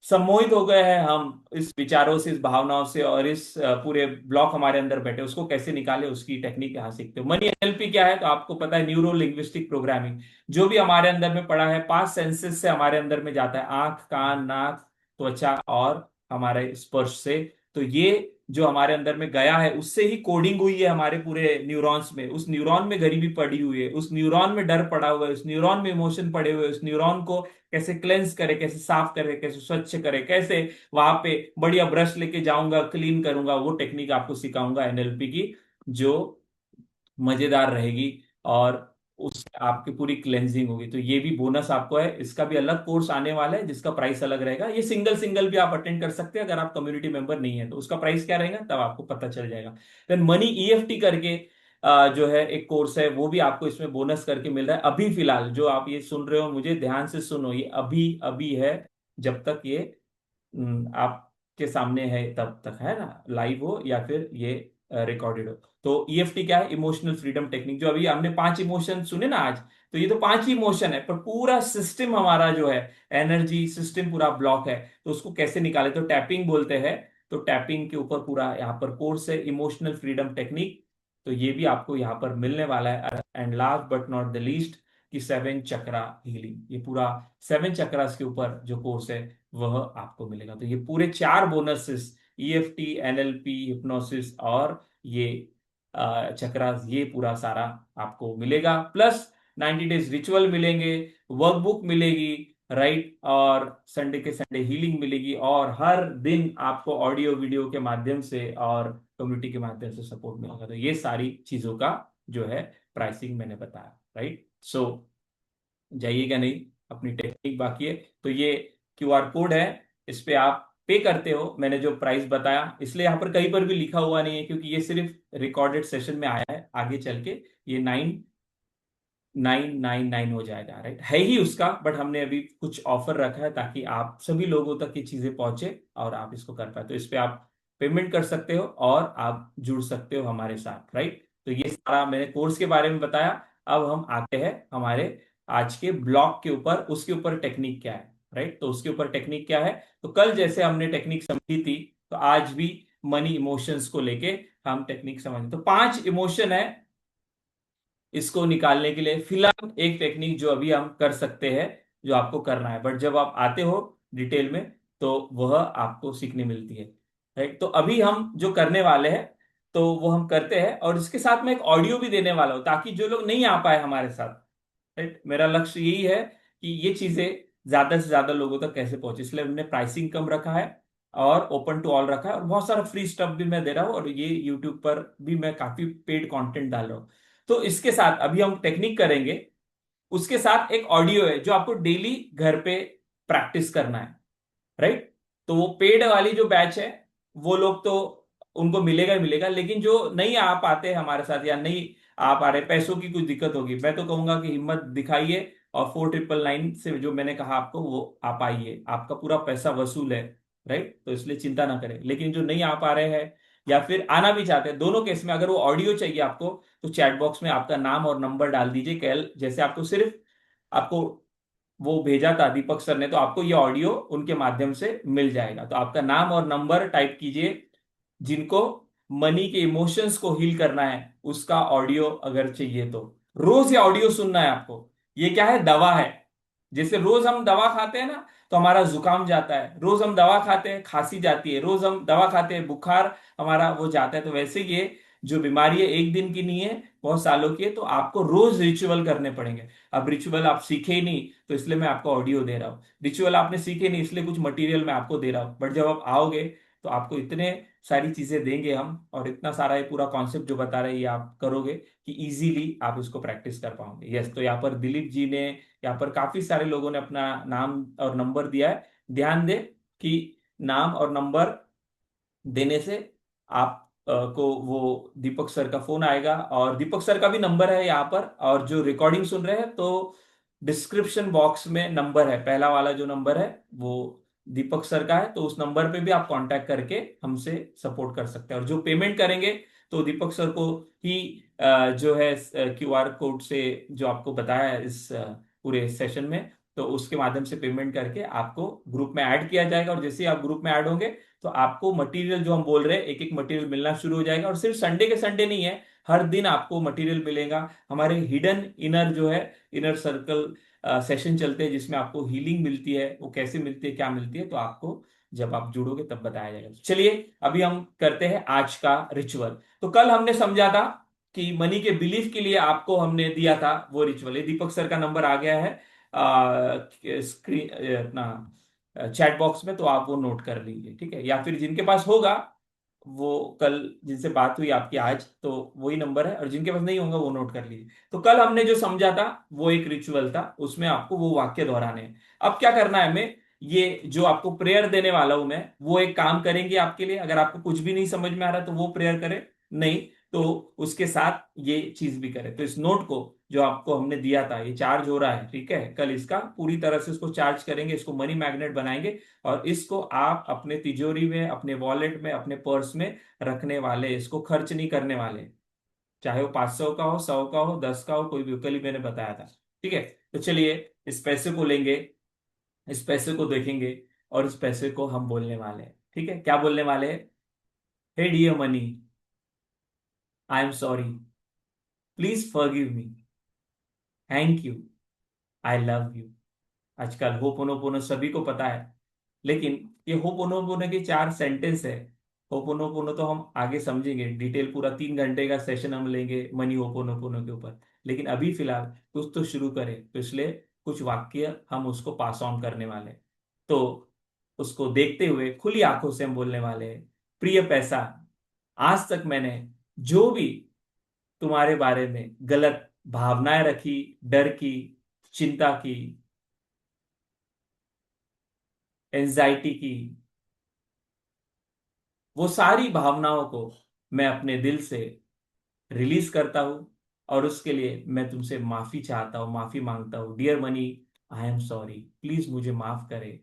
सम्मोहित हो गए हैं हम इस विचारों से, इस भावनाओं से, और इस पूरे ब्लॉक हमारे अंदर बैठे, उसको कैसे निकाले, उसकी टेक्निक यहाँ सीखते हो। मनी एनएलपी क्या है? तो आपको पता है, न्यूरो लिंग्विस्टिक प्रोग्रामिंग। जो भी हमारे अंदर में पड़ा है, 5 सेंसेस से हमारे अंदर में जाता है, आंख, कान, नाक, त्वचा और हमारे स्पर्श से। तो ये जो हमारे अंदर में गया है, उससे ही कोडिंग हुई है हमारे पूरे न्यूरॉन्स में। उस न्यूरॉन में गरीबी पड़ी हुई है, उस न्यूरॉन में डर पड़ा हुआ है, उस न्यूरॉन में इमोशन पड़े हुए हैं। उस न्यूरॉन को कैसे क्लेंस करे, कैसे साफ करे, कैसे स्वच्छ करे, कैसे वहां पे बढ़िया ब्रश लेके जाऊंगा, क्लीन करूंगा, वो टेक्निक आपको सिखाऊंगा एनएलपी की, जो मजेदार रहेगी। और उस आपकी पूरी क्लेंजिंग होगी। तो ये भी बोनस आपको है, इसका भी अलग कोर्स आने वाला है जिसका प्राइस अलग रहेगा। ये सिंगल सिंगल भी आप अटेंड कर सकते हैं, अगर आप कम्युनिटी मेंबर नहीं है तो उसका प्राइस क्या रहेगा तब आपको पता चल जाएगा। देन मनी ईएफटी करके जो है एक कोर्स है, वो भी आपको इसमें बोनस करके मिल रहा है अभी फिलहाल। जो आप ये सुन रहे हो, मुझे ध्यान से सुनो, ये अभी अभी है, जब तक ये आपके सामने है तब तक है ना, लाइव हो या फिर ये रिकॉर्डेड हो। तो ईएफटी क्या है? Emotional freedom technique. जो अभी हमने 5 इमोशन सुने ना आज, तो ये तो 5 ही इमोशन है, पर पूरा सिस्टम हमारा जो है, एनर्जी सिस्टम पूरा ब्लॉक है। तो उसको कैसे निकाले? तो टैपिंग बोलते हैं। तो टैपिंग के ऊपर पूरा यहाँ पर कोर्स है, इमोशनल फ्रीडम टेक्निक। तो ये भी आपको यहाँ पर मिलने वाला है। And last but not the least, कि 7 चक्रा हीलिंग, ये पूरा 7 चक्रास के ऊपर जो कोर्स है वह आपको मिलेगा। तो ये पूरे 4 बोनसेस, ईएफटी, एनएलपी, हिप्नोसिस और ये चक्रास, ये पूरा सारा आपको मिलेगा। प्लस 90 डेज रिचुअल मिलेंगे, वर्कबुक मिलेगी, राइट, और संडे के संडे हीलिंग मिलेगी, और हर दिन आपको ऑडियो वीडियो के माध्यम से और कम्युनिटी के माध्यम से सपोर्ट मिलेगा। तो ये सारी चीजों का जो है प्राइसिंग मैंने बताया, राइट। सो जाइएगा नहीं, अपनी टेक्निक बाकी है। तो ये क्यूआर कोड है, इस पे आप पे करते हो। मैंने जो प्राइस बताया, इसलिए यहाँ पर कहीं पर भी लिखा हुआ नहीं है, क्योंकि ये सिर्फ रिकॉर्डेड सेशन में आया है। आगे चल के ये 999 हो जाएगा, राइट, है ही उसका, बट हमने अभी कुछ ऑफर रखा है ताकि आप सभी लोगों तक ये चीजें पहुंचे और आप इसको कर पाए। तो इस पे आप पेमेंट कर सकते हो और आप जुड़ सकते हो हमारे साथ, राइट। तो ये सारा मैंने कोर्स के बारे में बताया। अब हम आते हैं हमारे आज के ब्लॉग के ऊपर, उसके ऊपर टेक्निक क्या है, राइट। तो उसके ऊपर टेक्निक क्या है? तो कल जैसे हमने टेक्निक समझी थी, तो आज भी मनी इमोशंस को लेके हम टेक्निक समझें। तो 5 इमोशन है इसको निकालने के लिए। फिलहाल एक टेक्निक जो अभी हम कर सकते हैं, जो आपको करना है, बट जब आप आते हो डिटेल में तो वह आपको सीखने मिलती है, राइट। तो अभी हम जो करने वाले हैं, तो वो हम करते हैं, और इसके साथ में एक ऑडियो भी देने वाला हूं, ताकि जो लोग नहीं आ पाए हमारे साथ, राइट, मेरा लक्ष्य यही है कि ये चीजें ज्यादा से ज्यादा लोगों तक कैसे पहुंचे, इसलिए हमने प्राइसिंग कम रखा है और ओपन टू ऑल रखा है, और बहुत सारा फ्री स्टफ भी मैं दे रहा हूँ, और ये यूट्यूब पर भी मैं काफी पेड कंटेंट डाल रहा हूँ। तो इसके साथ अभी हम टेक्निक करेंगे, उसके साथ एक ऑडियो है जो आपको डेली घर पे प्रैक्टिस करना है, राइट। तो वो पेड वाली जो बैच है, वो लोग तो उनको मिलेगा ही मिलेगा, लेकिन जो नहीं आ पाते हमारे साथ या नहीं आ पा रहे, पैसों की कुछ दिक्कत होगी, मैं तो कहूंगा कि हिम्मत दिखाइए और 4999 से जो मैंने कहा आपको वो आप आइए, आपका पूरा पैसा वसूल है, राइट। तो इसलिए चिंता ना करें। लेकिन जो नहीं आ पा रहे हैं या फिर आना भी चाहते हैं, दोनों केस में अगर वो ऑडियो चाहिए आपको, तो चैट बॉक्स में आपका नाम और नंबर डाल दीजिए। कल जैसे आपको सिर्फ आपको वो भेजा था दीपक सर ने, तो आपको ये ऑडियो उनके माध्यम से मिल जाएगा। तो आपका नाम और नंबर टाइप कीजिए, जिनको मनी के इमोशंस को हील करना है, उसका ऑडियो अगर चाहिए तो रोज ये ऑडियो सुनना है आपको। ये क्या है? दवा है। जैसे रोज हम दवा खाते हैं ना, तो हमारा जुकाम जाता है, रोज हम दवा खाते हैं खांसी जाती है, रोज हम दवा खाते हैं बुखार हमारा वो जाता है। तो वैसे ये जो बीमारी है एक दिन की नहीं है, बहुत सालों की है। तो आपको रोज रिचुअल करने पड़ेंगे। अब रिचुअल आप सीखे ही नहीं, तो इसलिए मैं आपको ऑडियो दे रहा हूँ। रिचुअल आपने सीखे नहीं, इसलिए कुछ मटेरियल मैं आपको दे रहा हूँ, बट जब आप आओगे तो आपको इतने सारी चीजें देंगे हम, और इतना सारा ये पूरा कॉन्सेप्ट जो बता रहे हैं ये आप करोगे कि इजीली आप इसको प्रैक्टिस कर पाओगे। यस, तो यहाँ पर दिलीप जी ने, यहाँ पर काफी सारे लोगों ने अपना नाम और नंबर दिया है। ध्यान दे कि नाम और नंबर देने से आप को वो दीपक सर का फोन आएगा, और दीपक सर का भी नंबर है यहाँ पर। और जो रिकॉर्डिंग सुन रहे हैं, तो डिस्क्रिप्शन बॉक्स में नंबर है, पहला वाला जो नंबर है वो दीपक सर का है। तो उस नंबर पे भी आप कांटेक्ट करके हमसे सपोर्ट कर सकते हैं। और जो पेमेंट करेंगे, तो दीपक सर को ही जो है क्यूआर कोड से जो आपको बताया है इस पूरे सेशन में, तो उसके माध्यम से पेमेंट करके आपको ग्रुप में ऐड किया जाएगा। और जैसे ही आप ग्रुप में ऐड होंगे, तो आपको मटेरियल जो हम बोल रहे हैं, एक एक मटेरियल मिलना शुरू हो जाएगा। और सिर्फ संडे के संडे नहीं है, हर दिन आपको मटेरियल मिलेगा। हमारे हिडन इनर जो है, इनर सर्कल सेशन चलते हैं, जिसमें आपको हीलिंग मिलती है। वो कैसे मिलती है, क्या मिलती है, तो आपको जब आप जुड़ोगे तब बताया जाएगा। चलिए अभी हम करते हैं आज का रिचुअल। तो कल हमने समझा था कि मनी के बिलीफ के लिए आपको हमने दिया था वो रिचुअल। ये दीपक सर का नंबर आ गया है स्क्रीन अपना चैट बॉक्स में, तो आप वो नोट कर लीजिए, ठीक है। या फिर जिनके पास होगा, वो कल जिनसे बात हुई आपकी आज, तो वही नंबर है, और जिनके पास नहीं होगा वो नोट कर लीजिए। तो कल हमने जो समझा था वो एक रिचुअल था, उसमें आपको वो वाक्य दोहराने हैं। अब क्या करना है हमें, ये जो आपको प्रेयर देने वाला हूं मैं, वो एक काम करेंगे आपके लिए। अगर आपको कुछ भी नहीं समझ में आ रहा तो वो प्रेयर करें, नहीं तो उसके साथ ये चीज भी करें। तो इस नोट को जो आपको हमने दिया था, ये चार्ज हो रहा है, ठीक है, कल इसका पूरी तरह से इसको चार्ज करेंगे, इसको मनी मैग्नेट बनाएंगे, और इसको आप अपने तिजोरी में, अपने वॉलेट में, अपने पर्स में रखने वाले, इसको खर्च नहीं करने वाले, चाहे वो 500 का हो, 100 का हो, 10 का हो, कोई भी, कल ही मैंने बताया था। ठीक है, तो चलिए इस पैसे को लेंगे, इस पैसे को देखेंगे, और इस पैसे को हम बोलने वाले हैं। ठीक है, क्या बोलने वाले हैं? Hey dear money, I am sorry, please forgive me, thank you, I love you. आजकल होपोनोपोनो सभी को पता है, लेकिन ये होपोनोपोनो के 4 सेंटेंस है। होपोनोपोनो तो हम आगे समझेंगे डिटेल, पूरा 3 घंटे का सेशन हम लेंगे मनी होपोनोपोनो के ऊपर। लेकिन अभी फिलहाल कुछ तो शुरू करें, तो इसलिए कुछ वाक्य हम उसको पास ऑन करने वाले हैं। तो उसको देखते हुए खुली आंखों से हम बोलने वाले हैं, प्रिय पैसा, आज तक मैंने जो भी तुम्हारे बारे में गलत भावनाएं रखी, डर की, चिंता की, एंजाइटी की, वो सारी भावनाओं को मैं अपने दिल से रिलीज करता हूं, और उसके लिए मैं तुमसे माफी चाहता हूं, माफी मांगता हूं। Dear money, I am sorry, please मुझे माफ करे,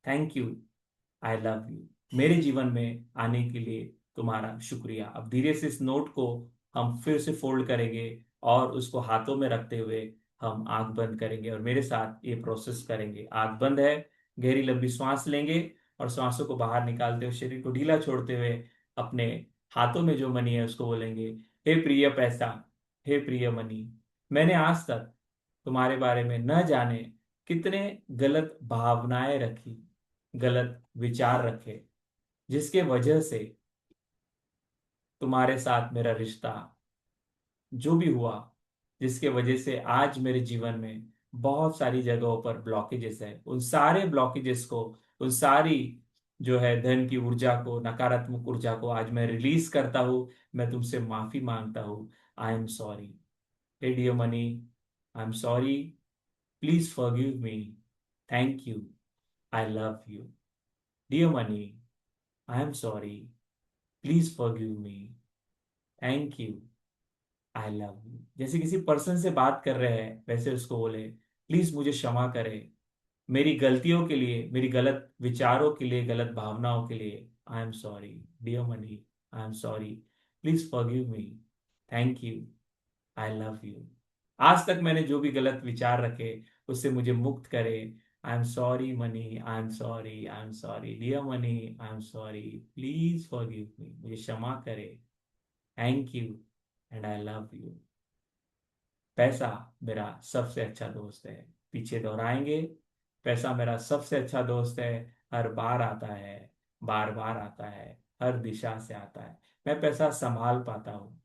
thank you, I love you. मेरे जीवन में आने के लिए तुम्हारा शुक्रिया। अब धीरे से इस नोट को हम फिर से फोल्ड करेंगे, और उसको हाथों में रखते हुए हम आंख बंद करेंगे, और मेरे साथ ये प्रोसेस करेंगे। आंख बंद है, गहरी लंबी सांस लेंगे, और सांसों को बाहर निकालते हुए, शरीर को ढीला छोड़ते हुए, अपने हाथों में जो मनी है उसको बोलेंगे, हे प्रिय पैसा, हे प्रिय मनी, मैंने आज तक तुम्हारे बारे में न जाने कितने गलत भावनाएं रखी, गलत विचार रखे, जिसके वजह से तुम्हारे साथ मेरा रिश्ता जो भी हुआ, जिसके वजह से आज मेरे जीवन में बहुत सारी जगहों पर ब्लॉकेजेस है, उन सारे ब्लॉकेजेस को, उन सारी जो है धन की ऊर्जा को, नकारात्मक ऊर्जा को आज मैं रिलीज करता हूँ। मैं तुमसे माफी मांगता हूँ, I am sorry. Hey dear money, I am sorry, please forgive me, thank you, I love you. Dear money, I am sorry, please forgive me, thank you, I love you. जैसे किसी person से बात कर रहे हैं वैसे उसको बोले, प्लीज मुझे क्षमा करें, मेरी गलतियों के लिए, मेरी गलत विचारों के लिए, गलत भावनाओं के लिए, I am sorry. Dear money, I am sorry, please forgive me, thank you, I love you. आज तक मैंने जो भी गलत विचार रखे उससे मुझे मुक्त करे। I am sorry money, I am sorry, I am sorry dear money, I am sorry, please forgive me, मुझे क्षमा करे, thank you, and I love you. पैसा मेरा सबसे अच्छा दोस्त है। पीछे दोहराएंगे, पैसा मेरा सबसे अच्छा दोस्त है, हर बार आता है, बार बार आता है, हर दिशा से आता है। मैं पैसा संभाल पाता हूँ,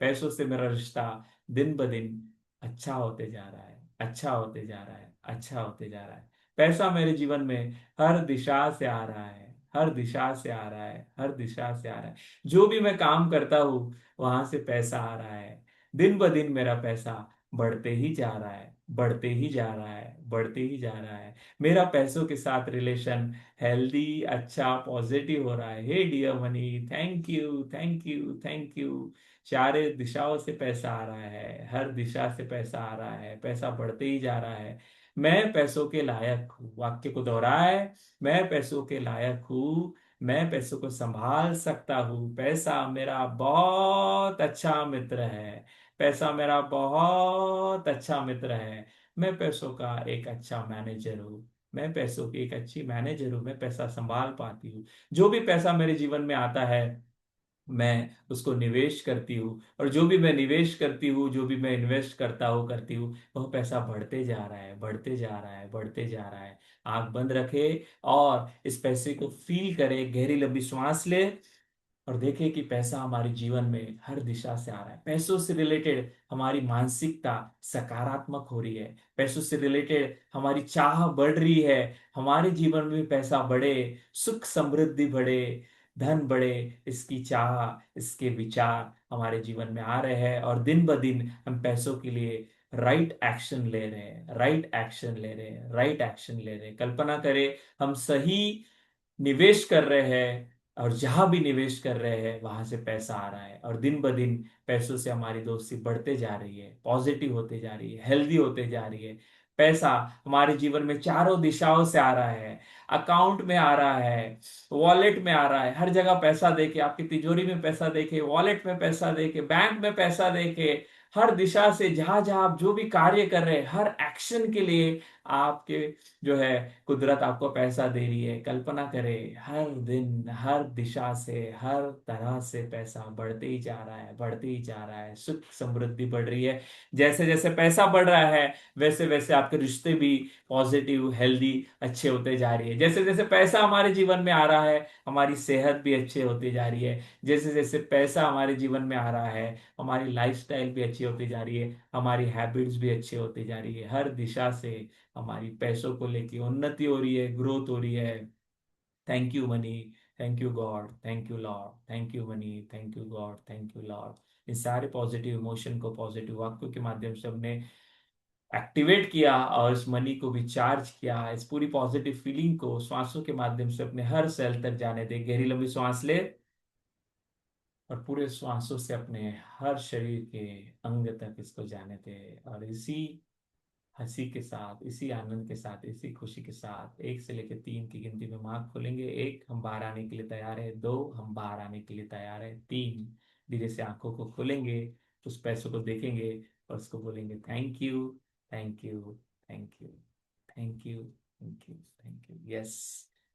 पैसों से मेरा रिश्ता दिन ब दिन अच्छा होते जा रहा है, अच्छा होते जा रहा है, अच्छा होते जा रहा है। पैसा मेरे जीवन में हर दिशा से आ रहा है, हर दिशा से आ रहा है, हर दिशा से आ रहा है। जो भी मैं काम करता हूँ वहां से पैसा आ रहा है। दिन ब दिन मेरा पैसा बढ़ते ही जा रहा है, बढ़ते ही जा रहा है, बढ़ते ही जा रहा है। मेरा पैसों के साथ रिलेशन हेल्दी, अच्छा, पॉजिटिव हो रहा है। Hey dear money, thank you, thank you, thank you. चारे दिशाओं से पैसा आ रहा है, हर दिशा से पैसा आ रहा है, पैसा बढ़ते ही जा रहा है। मैं पैसों के लायक हूँ, वाक्य को दोहराए, मैं पैसों के लायक हूँ, मैं पैसों को संभाल सकता हूँ। पैसा मेरा बहुत अच्छा मित्र है, पैसा मेरा बहुत अच्छा मित्र है। मैं पैसों का एक अच्छा मैनेजर हूँ, मैं पैसों की एक अच्छी मैनेजर हूँ, मैं पैसा संभाल पाती हूँ। जो भी पैसा मेरे जीवन में आता है मैं उसको निवेश करती हूँ, और जो भी मैं निवेश करती हूँ, जो भी मैं इन्वेस्ट करता हूँ, करती हूँ, वह पैसा बढ़ते जा रहा है, बढ़ते जा रहा है, बढ़ते जा रहा है। आंख बंद रखे, और इस पैसे को फील करे, गहरी लंबी सांस ले, और देखें कि पैसा हमारे जीवन में हर दिशा से आ रहा है। पैसों से रिलेटेड हमारी मानसिकता सकारात्मक हो रही है, पैसों से रिलेटेड हमारी चाह बढ़ रही है, हमारे जीवन में पैसा बढ़े, सुख समृद्धि बढ़े, धन बढ़े, इसकी चाह, इसके विचार हमारे जीवन में आ रहे हैं। और दिन ब दिन हम पैसों के लिए राइट एक्शन ले रहे हैं, राइट एक्शन ले रहे हैं, राइट एक्शन ले रहे हैं। कल्पना करें हम सही निवेश कर रहे हैं, और जहां भी निवेश कर रहे हैं वहां से पैसा आ रहा है, और दिन ब दिन पैसों से हमारी दोस्ती बढ़ते जा रही है, पॉजिटिव होते जा रही है, हेल्दी होते जा रही है। पैसा हमारे जीवन में चारों दिशाओं से आ रहा है, अकाउंट में आ रहा है, वॉलेट में आ रहा है, हर जगह पैसा देके, आपकी तिजोरी में पैसा देके, वॉलेट में पैसा देके, बैंक में पैसा देके, हर दिशा से जहां जहां आप जो भी कार्य कर रहे हैं, हर एक्शन के लिए आपके जो है कुदरत आपको पैसा दे रही है। कल्पना करें, हर दिन हर दिशा से हर तरह से पैसा बढ़ते ही जा रहा है, बढ़ते ही जा रहा है, सुख समृद्धि बढ़ रही है। जैसे जैसे पैसा बढ़ रहा है, वैसे वैसे आपके रिश्ते भी पॉजिटिव हेल्दी अच्छे होते जा रही है। जैसे जैसे पैसा हमारे जीवन में आ रहा है, हमारी सेहत भी अच्छी होती जा रही है। जैसे जैसे पैसा हमारे जीवन में आ रहा है, हमारी लाइफस्टाइल भी अच्छी होती जा रही है, हमारी हैबिट्स भी अच्छी होती जा रही है। हर दिशा से हमारी पैसों को लेके उन्नति हो रही है, ग्रोथ हो रही है। Thank you money, thank you God, thank you lord, thank you money, thank you God, thank you lord. इन सारे पॉजिटिव इमोशन को पॉजिटिव वाक्यों के माध्यम से हमने एक्टिवेट किया और इस मनी को भी चार्ज किया। इस पूरी पॉजिटिव फीलिंग को श्वासों के माध्यम से अपने हर सेल तक जाने दे। गहरी लंबी सांस ले और पूरे श्वासों से अपने हर शरीर के अंग तक इसको जाने दे। और इसी हंसी के साथ, इसी आनंद के साथ, इसी खुशी के साथ 1 से लेकर 3 की गिनती में हम आँख खोलेंगे। 1, हम बाहर आने के लिए तैयार है। 2, हम बाहर आने के लिए तैयार है। 3, धीरे से आंखों को खोलेंगे, उस पैसों को देखेंगे और उसको बोलेंगे thank you, thank you, thank you, thank you, thank you, thank you. Yes,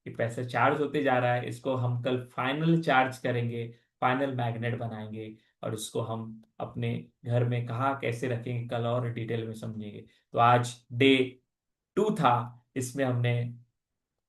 ये पैसा चार्ज होते जा रहा है। इसको हम कल फाइनल चार्ज करेंगे, फाइनल मैग्नेट बनाएंगे और इसको हम अपने घर में कहाँ कैसे रखेंगे कल और डिटेल में समझेंगे। तो आज डे 2 था। इसमें हमने,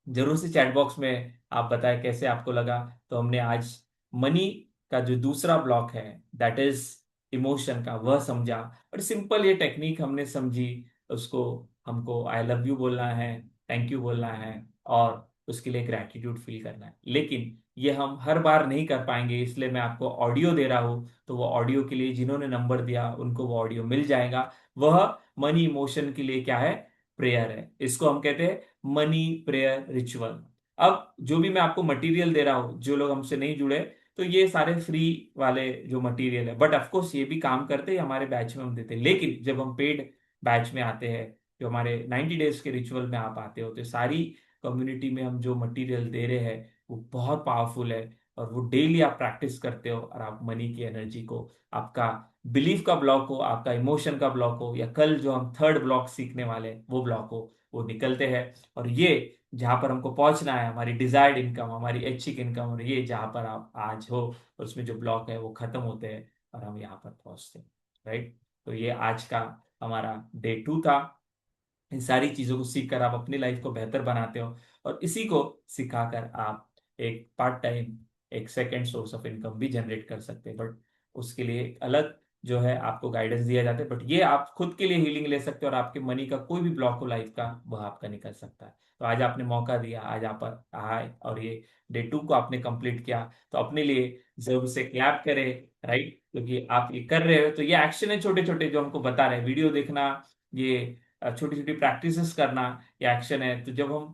जरूर से चैट बॉक्स में आप बताएं कैसे आपको लगा। तो हमने आज मनी का जो दूसरा ब्लॉक है, दैट इज इमोशन का, वह समझा। और सिंपल ये टेक्निक हमने समझी। उसको, हमको आई लव यू बोलना है, थैंक यू बोलना है और उसके लिए ग्रैटिट्यूड फील करना है। लेकिन ये हम हर बार नहीं कर पाएंगे, इसलिए मैं आपको ऑडियो दे रहा हूँ। तो वो ऑडियो के लिए जिन्होंने नंबर दिया उनको वो ऑडियो मिल जाएगा। वह मनी इमोशन के लिए क्या है, प्रेयर है। इसको हम कहते हैं मनी प्रेयर रिचुअल। अब जो भी मैं आपको मटेरियल दे रहा हूं, जो लोग हमसे नहीं जुड़े, तो ये सारे फ्री वाले जो मटेरियल है, बट ऑफकोर्स ये भी काम करते हैं, हमारे बैच में हम देते हैं। लेकिन जब हम पेड बैच में आते हैं, जो हमारे 90 डेज के रिचुअल में आप आते हो, तो सारी कम्युनिटी में हम जो मटेरियल दे रहे हैं वो बहुत पावरफुल है। और वो डेली आप प्रैक्टिस करते हो और आप मनी की एनर्जी को, आपका बिलीफ का ब्लॉक हो, आपका इमोशन का ब्लॉक हो, या कल जो हम थर्ड ब्लॉक सीखने वाले हैं वो ब्लॉक हो, वो निकलते हैं। और ये जहां पर हमको पहुंचना है, हमारी डिजायर्ड इनकम, हमारी ऐच्छिक इनकम, और ये जहां पर आप आज हो, उसमें जो ब्लॉक है वो खत्म होते हैं और हम यहाँ पर पहुंचते हैं। राइट। तो ये आज का हमारा डे 2 था। इन सारी चीजों को सीखकर आप अपनी लाइफ को बेहतर बनाते हो और इसी को सिखाकर आप एक पार्ट टाइम, एक सेकेंड सोर्स ऑफ इनकम भी जनरेट कर सकते हैं। बट उसके लिए एक अलग जो है आपको गाइडेंस दिया जाता है। बट ये आप खुद के लिए हीलिंग ले सकते हो और आपके मनी का कोई भी ब्लॉक हो लाइफ का, वह आपका निकल सकता है। तो आज आपने मौका दिया, आज आप आए और ये डे 2 को आपने कंप्लीट किया, तो अपने लिए जरूर से क्लैप करें। राइट, क्योंकि आप ये कर रहे हो, तो ये एक्शन है छोटे छोटे जो हमको बता रहे हैं, वीडियो देखना, ये छोटी छोटी प्रैक्टिसेस करना, ये एक्शन है। तो जब हम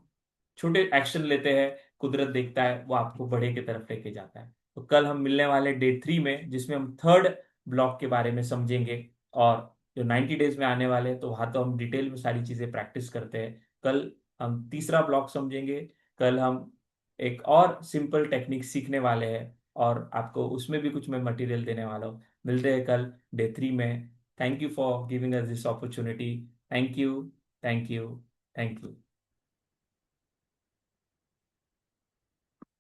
छोटे एक्शन लेते हैं, कुदरत देखता है, वो आपको बड़े की तरफ लेके जाता है। तो कल हम मिलने वाले डे 3 में, जिसमें हम थर्ड ब्लॉक के बारे में समझेंगे। और जो 90 डेज में आने वाले हैं, तो वहां तो हम डिटेल में सारी चीजें प्रैक्टिस करते हैं। कल हम तीसरा ब्लॉक समझेंगे। कल हम एक और सिंपल टेक्निक सीखने वाले हैं और आपको उसमें भी कुछ मैं मटेरियल देने वाला हूँ। मिलते हैं कल डे 3 में। Thank you for giving us this opportunity. Thank you, thank you, thank you.